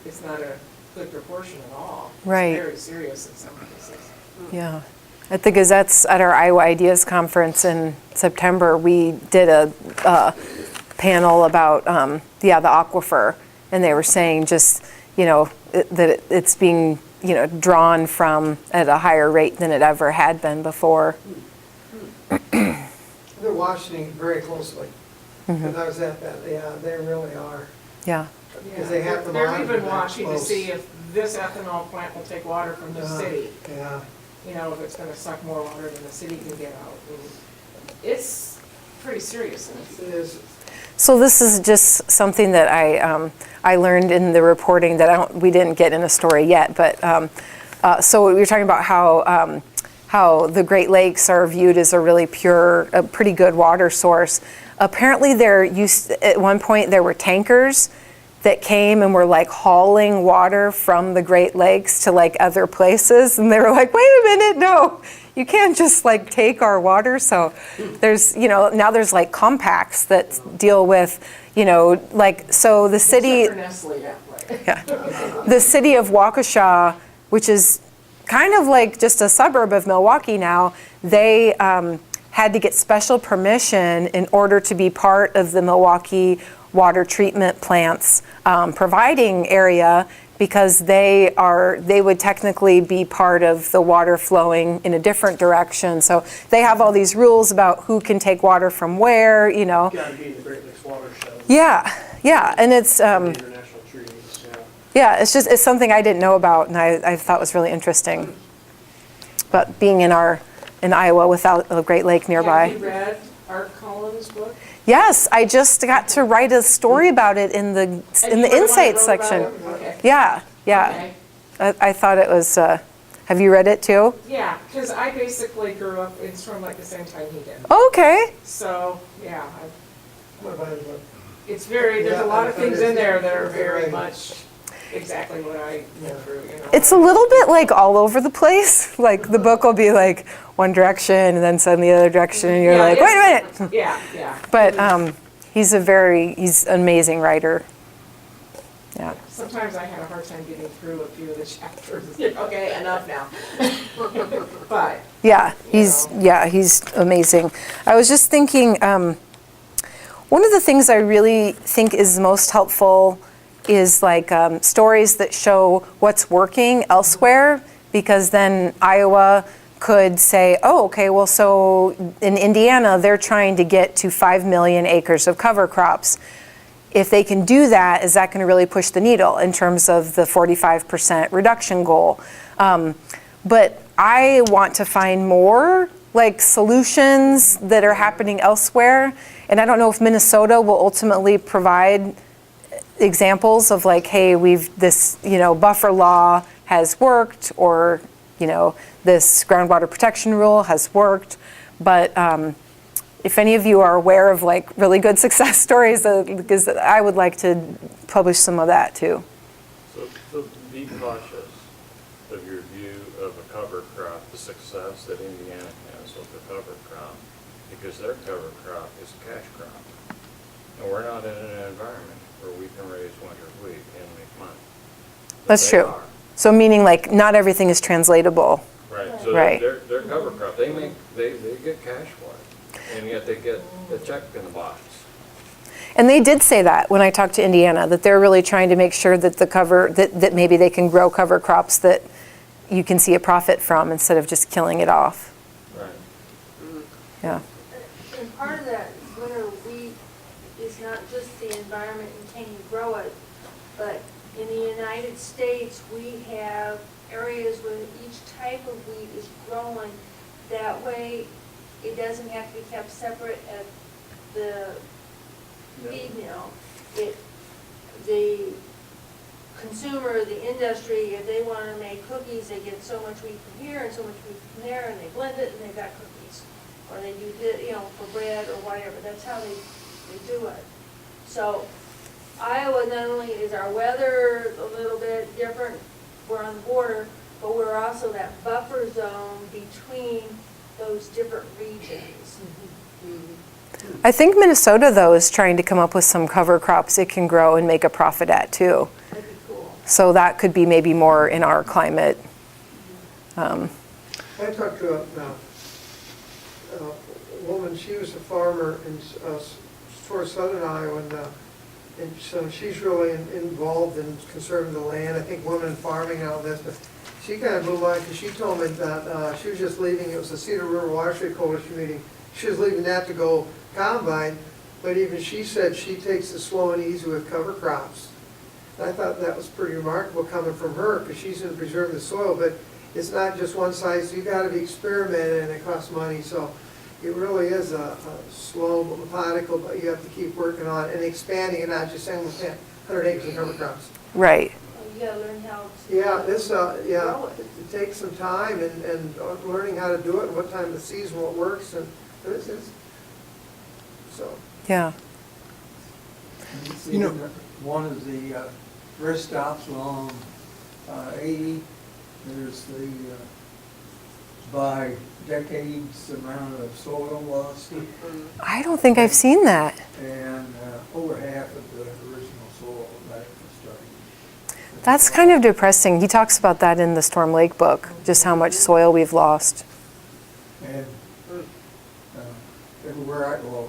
it's not a good proportion at all. Right. It's very serious in some cases. Yeah. At the Gazette's, at our Iowa Ideas Conference in September, we did a panel about, the aquifer, and they were saying just, that it's being, drawn from at a higher rate than it ever had been before. They're watching it very closely. Because I was at that, yeah, they really are. Yeah. Because they have to They're monitor even that watching to close. see if this ethanol plant will take water from the city. Yeah. If it's gonna suck more water than the city can get out. And it's pretty serious. It is. So this is just something that I learned in the reporting that we didn't get in a story yet, but so we were talking about how the Great Lakes are viewed as a really pure, a pretty good water source. Apparently at one point there were tankers that came and were like hauling water from the Great Lakes to like other places, and they were like, wait a minute, no, you can't just like take our water. So there's, now there's like compacts that deal with, so the city. Except for Nestle that way. Yeah. The city of Waukesha, which is kind of like just a suburb of Milwaukee now, they had to get special permission in order to be part of the Milwaukee water treatment plant's providing area, because they would technically be part of the water flowing in a different direction. So they have all these rules about who can take water from where, Gotta be in the Great Lakes watershed. Yeah, and it's International treaties, it's something I didn't know about, and I thought was really interesting. But being in Iowa without a Great Lake nearby. Have you read Art Cullen this book? Yes, I just got to write a story about it in the And you were the one insight that wrote about section. it? Okay. Yeah, yeah. Okay. I thought it was, have you read it too? Yeah, because I basically grew up in Storm Lake the same time he did. Okay. So, yeah, What about it? it's very, there's Yeah, a lot of I things in there understand. that are very Right. much exactly what I went through, you know. It's a little bit like all over the place. Like the book will be like one direction and then suddenly the other direction and you're Yeah, like, wait a minute. Yeah, yeah. But he's an amazing writer. Yeah. Sometimes I had a hard time getting through a few of the chapters. Okay, enough now. But, Yeah, he's amazing. I was just thinking, one of the things I really think is most helpful is like stories that show what's working elsewhere, because then Iowa could say, oh, okay, well, so in Indiana, they're trying to get to 5 million acres of cover crops. If they can do that, is that going to really push the needle in terms of the 45% reduction goal? But I want to find more like solutions that are happening elsewhere. And I don't know if Minnesota will ultimately provide examples of like, hey, this buffer law has worked, or, this groundwater protection rule has worked. But if any of you are aware of like really good success stories, because I would like to publish some of that too. So be cautious of your view of a cover crop, the success that Indiana has with the cover crop, because their cover crop is a cash crop. And we're not in an environment where we can raise winter wheat and make money. But That's they true. are. So meaning like not everything is translatable. Right, so Right. their cover crop, they get cash for it, and yet they get a check in the box. And they did say that when I talked to Indiana, that they're really trying to make sure that that maybe they can grow cover crops that you can see a profit from instead of just killing it off. Right. Yeah. And part of that winter wheat is not just the environment and can you grow it, but in the United States, we have areas where each type of wheat is growing. That way, it doesn't have to be kept separate at the feed mill. The consumer, the industry, if they want to make cookies, they get so much wheat from here and so much wheat from there, and they blend it and they've got cookies. Or they do, for bread or whatever. That's how they do it. So Iowa, not only is our weather a little bit different, we're on the border, but we're also that buffer zone between those different regions. I think Minnesota, though, is trying to come up with some cover crops it can grow and make a profit at, too. That'd be cool. So that could be maybe more in our climate. I talked to a woman, she was a farmer in towards southern Iowa, and so she's really involved in conserving the land, I think women in farming and all this, but she kind of blew my, because she told me that she was just leaving, it was the Cedar River Watershed Coalition meeting, she was leaving that to go combine, but even she said she takes it slow and easy with cover crops. And I thought that was pretty remarkable coming from her, because she's going to preserve the soil, but it's not just one size, you got to be experimenting and it costs money, so it really is a slow but methodical, but you have to keep working on it and expanding and not just saying we'll plant 100 acres of cover crops. Right. You gotta learn how to. Yeah, this, yeah, grow it. it takes some time and learning how to do it and what time of the season, what works, and it's, so. Yeah. You know, one of the rest stops along 80, there's the by decades amount of soil lost, I don't think I've seen that. and over half of the original soil back was starting. That's kind of depressing. He talks about that in the Storm Lake book, just how much soil we've lost. And everywhere I go,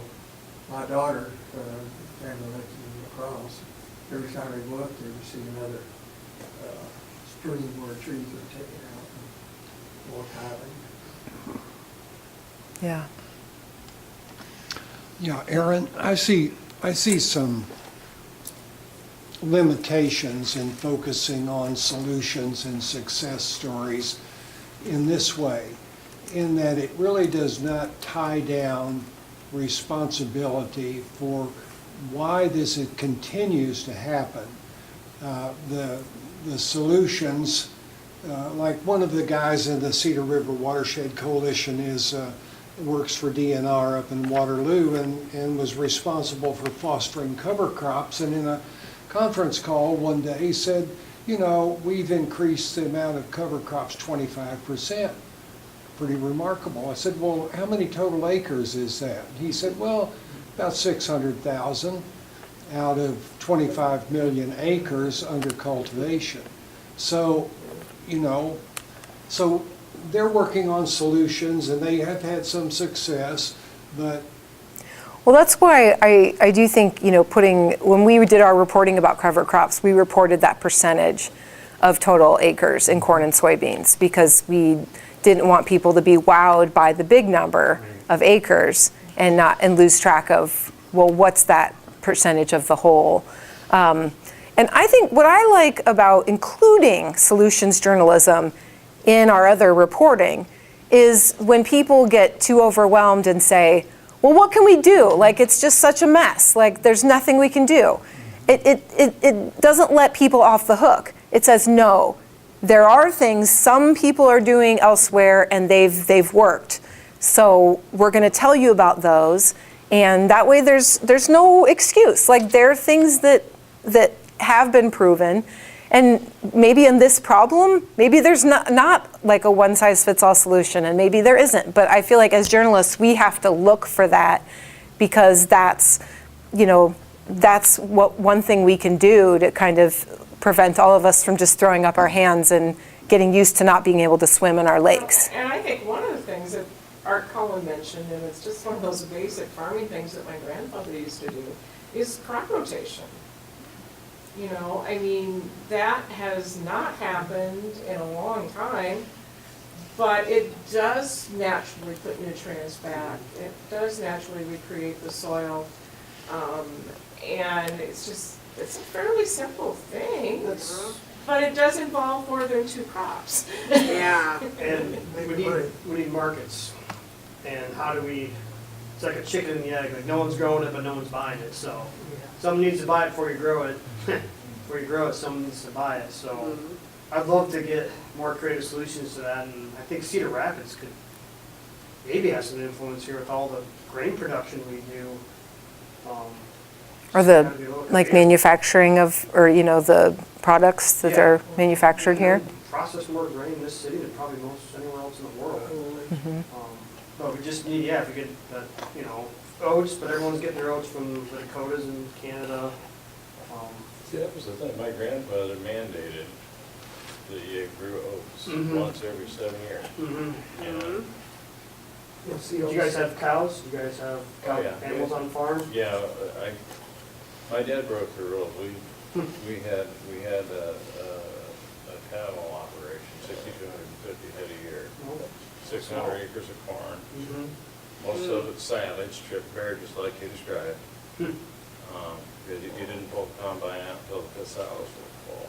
my daughter, family lives in La Crosse, every time we go up there, we see another stream where trees are taken out and more tiling. Yeah. Yeah, Erin, I see some limitations in focusing on solutions and success stories in this way, in that it really does not tie down responsibility for why this continues to happen. The solutions, like one of the guys in the Cedar River Watershed Coalition works for DNR up in Waterloo and was responsible for fostering cover crops, and in a conference call one day he said, you know, we've increased the amount of cover crops 25%. Pretty remarkable. I said, well, how many total acres is that? He said, well, about 600,000 out of 25 million acres under cultivation. So, you know, so they're working on solutions and they have had some success, but Well, that's why I do think, you know, when we did our reporting about cover crops, we reported that percentage of total acres in corn and soybeans because we didn't want people to be wowed by the big number of acres and lose track of, well, what's that percentage of the whole? And I think what I like about including solutions journalism in our other reporting is when people get too overwhelmed and say, well, what can we do? Like, it's just such a mess. Like, there's nothing we can do. It doesn't let people off the hook. It says, no, there are things some people are doing elsewhere and they've worked. So we're going to tell you about those. And that way there's no excuse. Like, there are things that have been proven. And maybe in this problem, maybe there's not like a one-size-fits-all solution, and maybe there isn't. But I feel like as journalists, we have to look for that because that's, you know, that's what one thing we can do to kind of prevent all of us from just throwing up our hands and getting used to not being able to swim in our lakes. And I think one of the things that Art Cullen mentioned, and it's just one of those basic farming things that my grandfather used to do, is crop rotation. You know, I mean, that has not happened in a long time, but it does naturally put nutrients back. It does naturally recreate the soil. And it's a fairly simple thing, but it does involve more than 2 crops. Yeah. And we need markets. And how do we, it's like a chicken and the egg, like no one's growing it, but no one's buying it, so. Someone needs to buy it before you grow it. Before you grow it, someone needs to buy it, so. I'd love to get more creative solutions to that, and I think Cedar Rapids could maybe have some influence here with all the grain production we do. Or the, like, manufacturing of, or, you know, the products that are manufactured here. Process more grain in this city than probably most anywhere else in the world. But we just need, if we get that, you know, oats, but everyone's getting their oats from the Dakotas and Canada. See, that was the thing, my grandfather mandated that you grew oats once every 7 years. And, Do you guys have cows? Do you guys have animals on farms? yeah, my dad broke the rules. We had a cattle operation, 6,250 head a year, 600 acres of corn. Most of it's silage, stripped bare, just like you described. Because you didn't pull the combine out until the sows were full.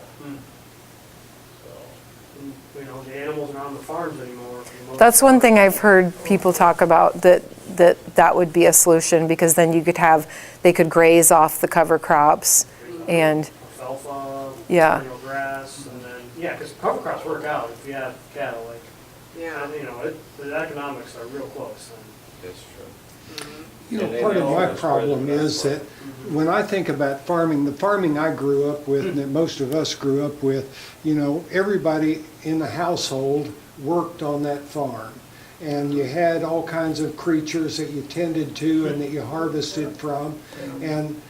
So. You know, the animals aren't on the farms anymore. That's one thing I've heard people talk about, that would be a solution, because then they could graze off the cover crops and. Alfalfa, grass, and then, because cover crops work out if you have cattle, like. And, you know, the economics are real close. That's true. you know, part of my problem is that when I think about farming, the farming I grew up with, and that most of us grew up with, you know, everybody in the household worked on that farm. And you had all kinds of creatures that you tended to and that you harvested from. And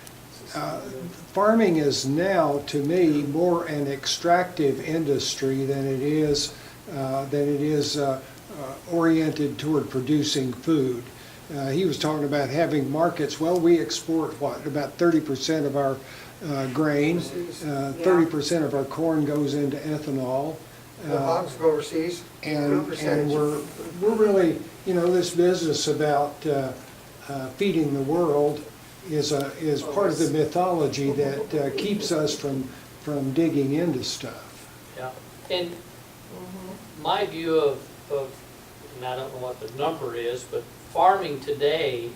farming is now, to me, more an extractive industry than it is oriented toward producing food. He was talking about having markets. Well, we export what, about 30% of our grain, 30% of our corn goes into ethanol. The hogs go overseas. And we're really, you know, this business about feeding the world is part of the mythology that keeps us from digging into stuff. Yeah, and my view of, and I don't know what the number is, but farming today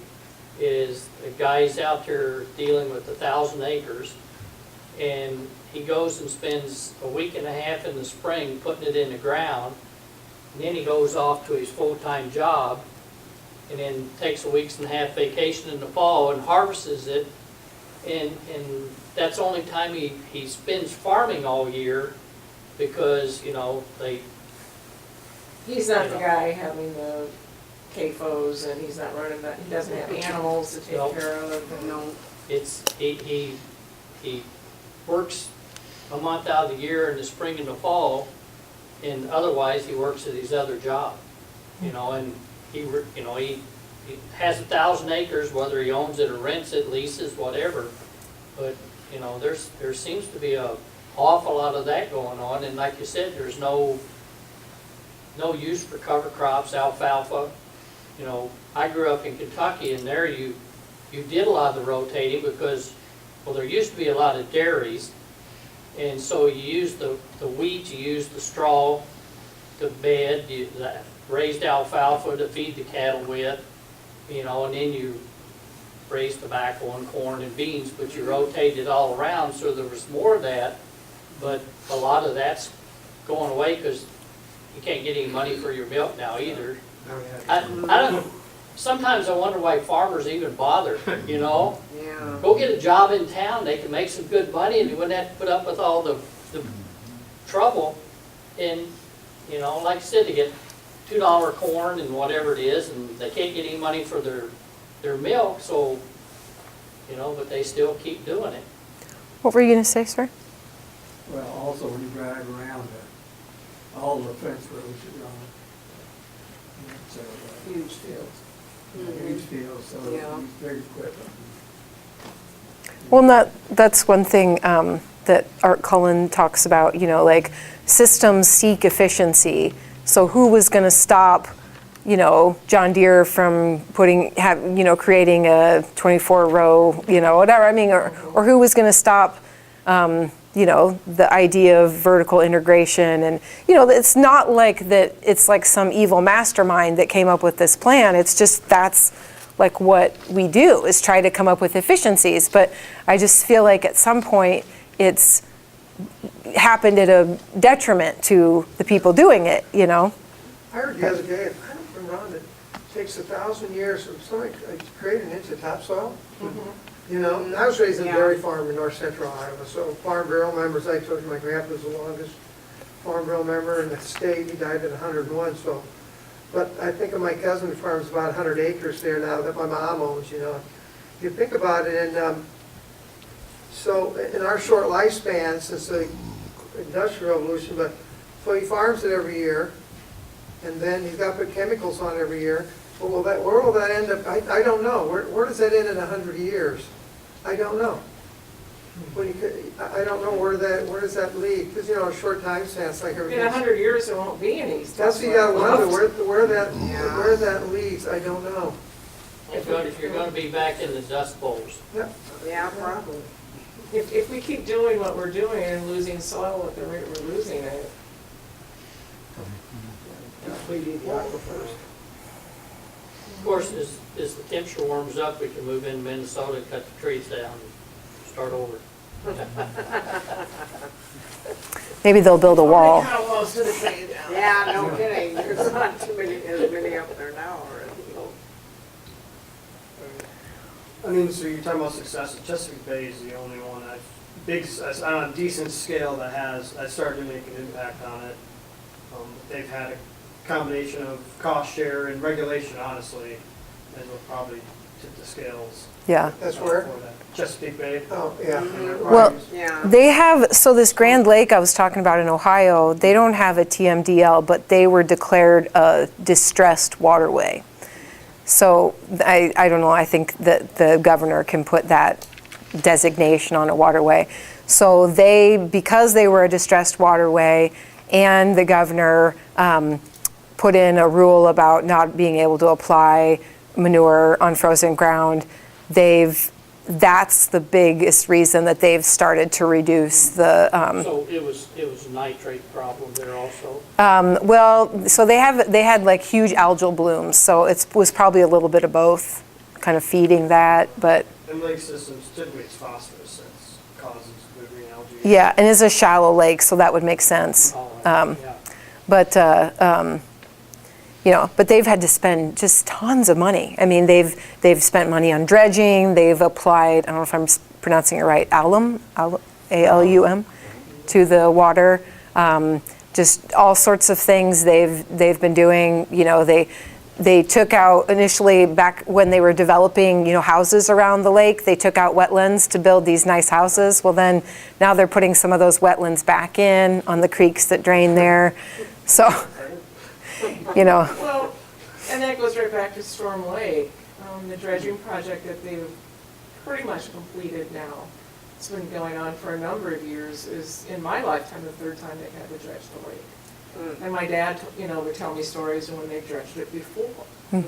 is a guy's out there dealing with 1,000 acres, and he goes and spends a week and a half in the spring putting it in the ground, and then he goes off to his full-time job, and then takes a week's and a half vacation in the fall and harvests it, and that's the only time he spends farming all year, because, you know, He's not the guy having the CAFOs, and he's not running that, he doesn't have animals to take Nope. care of, and no. it's, he works a month out of the year in the spring and the fall, and otherwise he works at his other job, you know, and he has 1,000 acres, whether he owns it or rents it, leases, whatever, but, you know, there seems to be a awful lot of that going on, and like you said, there's no use for cover crops, alfalfa. You know, I grew up in Kentucky, and there you did a lot of the rotating because, well, there used to be a lot of dairies, and so you used the wheat, you used the straw to bed, the raised alfalfa to feed the cattle with, you know, and then you raised tobacco and corn and beans, but you rotated all around, so there was more of that, but a lot of that's going away because you can't get any money for your milk now either. I don't, sometimes I wonder why farmers even bother, you know? Yeah. Go get a job in town, they can make some good money, and you wouldn't have to put up with all the trouble. And, you know, like I said, they get $2 corn and whatever it is, and they can't get any money for their milk, so, you know, but they still keep doing it. What were you going to say, sir? Well, also when you drive around, all the fence roads are gone. So, Huge fields. huge fields, so Yeah. use big equipment. Well, that's one thing that Art Cullen talks about, you know, like systems seek efficiency. So who was going to stop, you know, John Deere from creating a 24-row, you know, whatever, I mean, or who was going to stop, you know, the idea of vertical integration. And, you know, it's not like that it's like some evil mastermind that came up with this plan. It's just that's like what we do, is try to come up with efficiencies. But I just feel like at some point it's happened at a detriment to the people doing it, you know? I heard the other day, I don't remember, Ron, it takes 1,000 years for somebody to create an inch of topsoil. You know, and I was raised in a dairy farm in north central Iowa, so Farm Bureau members, I told you my grandpa was the longest Farm Bureau member in the state. He died at 101, so. But I think of my cousin who farms about 100 acres there now that my mom owns, you know. You think about it, and so in our short lifespan since the Industrial Revolution, but so he farms it every year, and then he's got to put chemicals on every year. Well, where will that end up? I don't know. Where does that end in 100 years? I don't know. I don't know where does that lead? Because, you know, a short time stance like everything. In 100 years, there won't be any stuff. That's what you got to wonder, where that leads. I don't know. If you're going to be back in the dust bowls. Yeah. Yeah, probably. If we keep doing what we're doing and losing soil at the rate we're losing it. Depleting the aquifers. Of course, as the temperature warms up, we can move into Minnesota and cut the trees down and start over. Maybe they'll build a wall. Yeah, no kidding, there's not too many, as many up there now already. I mean, so you're talking about success, Chesapeake Bay is the only one on a decent scale that started to make an impact on it. They've had a combination of cost share and regulation, honestly, as will probably tip the scales. Yeah. That's where? For that. Chesapeake Bay. Oh, yeah. Well, Yeah. they have, so this Grand Lake I was talking about in Ohio, they don't have a TMDL, but they were declared a distressed waterway. So I don't know, I think that the governor can put that designation on a waterway. So because they were a distressed waterway and the governor put in a rule about not being able to apply manure on frozen ground, that's the biggest reason that they've started to reduce the. So it was a nitrate problem there also? Well, so they had like huge algal blooms, so it was probably a little bit of both, kind of feeding that, but And lake systems, typically it's phosphorus that causes the green algae. yeah, and it's a shallow lake, so that would make sense. Yeah. But, you know, but they've had to spend just tons of money. I mean, they've spent money on dredging, they've applied, I don't know if I'm pronouncing it right, alum, A-L-U-M, to the water. Just all sorts of things they've been doing. You know, they took out initially, back when they were developing, you know, houses around the lake, they took out wetlands to build these nice houses. Well, then now they're putting some of those wetlands back in on the creeks that drain there. So, you know, Well, and that goes right back to Storm Lake, the dredging project that they've pretty much completed now. It's been going on for a number of years, is in my lifetime the third time they've had to dredge the lake. And my dad, you know, would tell me stories of when they've dredged it before. You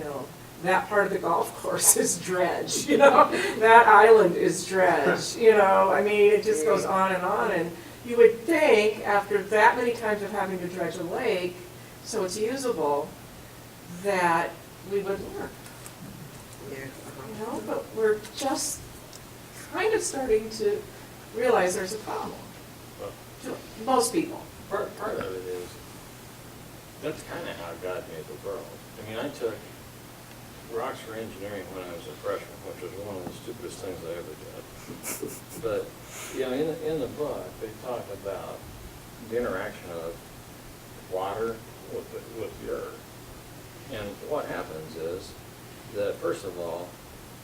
know, that part of the golf course is dredged, you know, that island is dredged, you know, I mean, it just goes on, and you would think after that many times of having to dredge a lake, so it's usable, that we would learn, you know, but we're just kind of starting to realize there's a problem. To most people. Part of it is, that's kind of how God made the world. I mean, I took rocks for engineering when I was a freshman, which was one of the stupidest things I ever did. But, you know, in the book, they talk about the interaction of water with the earth. And what happens is that, first of all,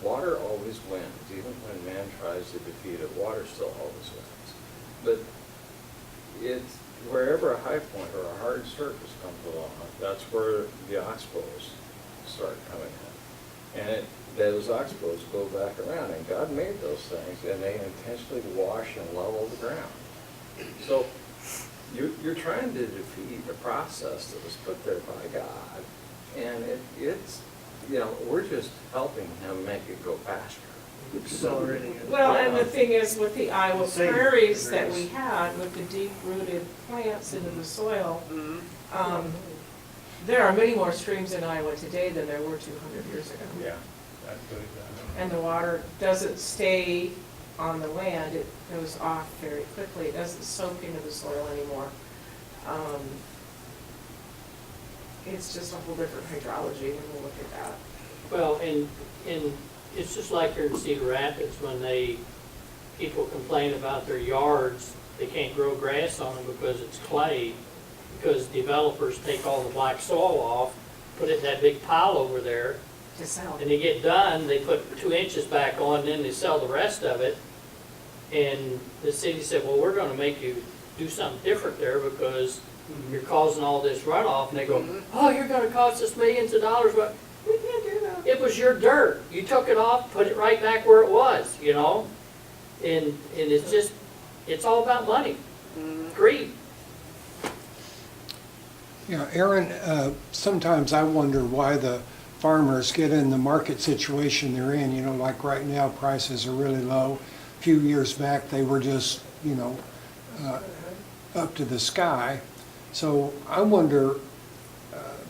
water always wins. Even when man tries to defeat it, water still always wins. But it's wherever a high point or a hard surface comes along, that's where the oxbows start coming in. And those oxbows go back around, and God made those things, and they intentionally wash and level the ground. So you're trying to defeat a process that was put there by God, and it's, you know, we're just helping him make it go faster. Accelerating it. Well, and the thing is, with the Iowa Same prairies that prairies. we had, with the deep-rooted plants into the soil, there are many more streams in Iowa today than there were 200 years ago. Yeah, that's good. And the water doesn't stay on the land, it goes off very quickly, it doesn't soak into the soil anymore. It's just a whole different hydrology when we look at that. Well, and it's just like here in Cedar Rapids, when people complain about their yards, they can't grow grass on them because it's clay, because developers take all the black soil off, put it in that big pile over there, To sell. and they get done, they put 2 inches back on, then they sell the rest of it. And the city said, well, we're gonna make you do something different there because you're causing all this runoff. And they go, oh, you're gonna cost us millions of dollars, but We can't do that. it was your dirt. You took it off, put it right back where it was, you know? And it's just, it's all about money, greed. Yeah, Erin, sometimes I wonder why the farmers get in the market situation they're in. You know, like right now, prices are really low. A few years back, they were just, you know, up to the sky. So I wonder,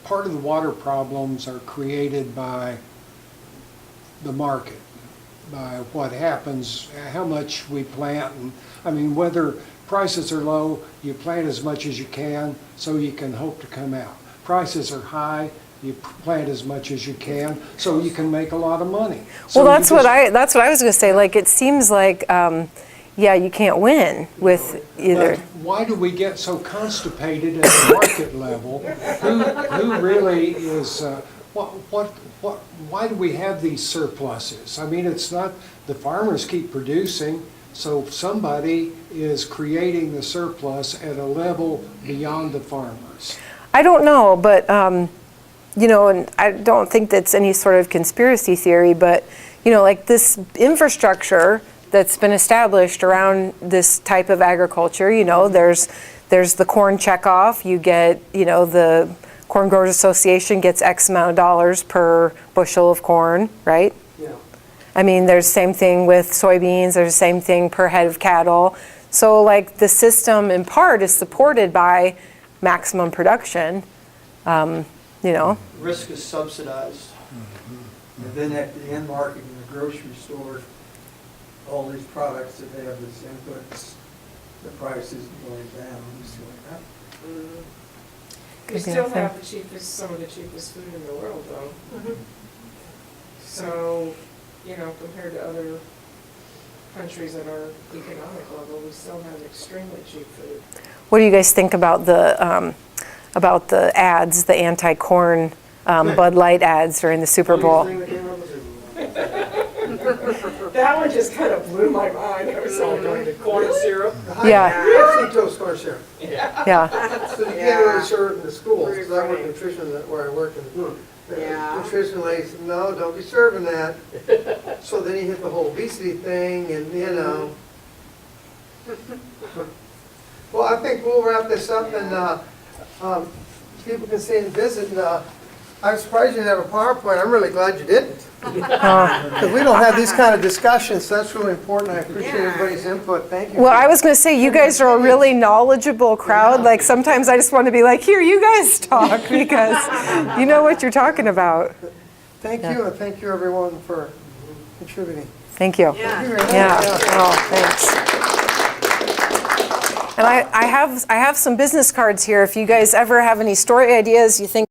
part of the water problems are created by the market, by what happens, how much we plant, and I mean, whether prices are low, you plant as much as you can so you can hope to come out. Prices are high, you plant as much as you can so you can make a lot of money. So well, you that's what just- I was going to say. Like, it seems like, yeah, you can't win with either. But why do we get so constipated at the market level? Who really is, why do we have these surpluses? I mean, it's not, the farmers keep producing, so somebody is creating the surplus at a level beyond the farmers. I don't know, but, you know, and I don't think that's any sort of conspiracy theory, but, you know, like this infrastructure that's been established around this type of agriculture, you know, there's the corn checkoff, you get, you know, the Corn Growers Association gets X amount of dollars per bushel of corn, right? Yeah. I mean, there's the same thing with soybeans, there's the same thing per head of cattle. So like the system in part is supported by maximum production, you know. Risk is subsidized. And then at the end market in the grocery store, all these products that have this inputs, the price isn't going down, it's going up. We still have the cheapest, some of the cheapest food in the world though. So, you know, compared to other countries at our economic level, we still have extremely cheap food. What do you guys think about the ads, the anti-corn Bud Light ads during the Super Bowl? That one just kind of blew my mind. I was all going to Corn syrup. Yeah. Fructose corn syrup. Yeah. So you can't really serve in the schools, because I work in nutrition, where I work, and the Yeah. nutrition lady said, no, don't be serving that. So then you hit the whole obesity thing, and you know. Well, I think we'll wrap this up, and people can stay and visit, and I'm surprised you didn't have a PowerPoint. I'm really glad you didn't. Because we don't have these kind of discussions, so that's really important. I appreciate everybody's input. Thank you. Well, I was going to say, you guys are a really knowledgeable crowd. Like, sometimes I just want to be like, here, you guys talk, because you know what you're talking about. Thank you, and thank you, everyone, for contributing. Thank you. Yeah. Yeah. Oh, thanks. And I have some business cards here. If you guys ever have any story ideas you think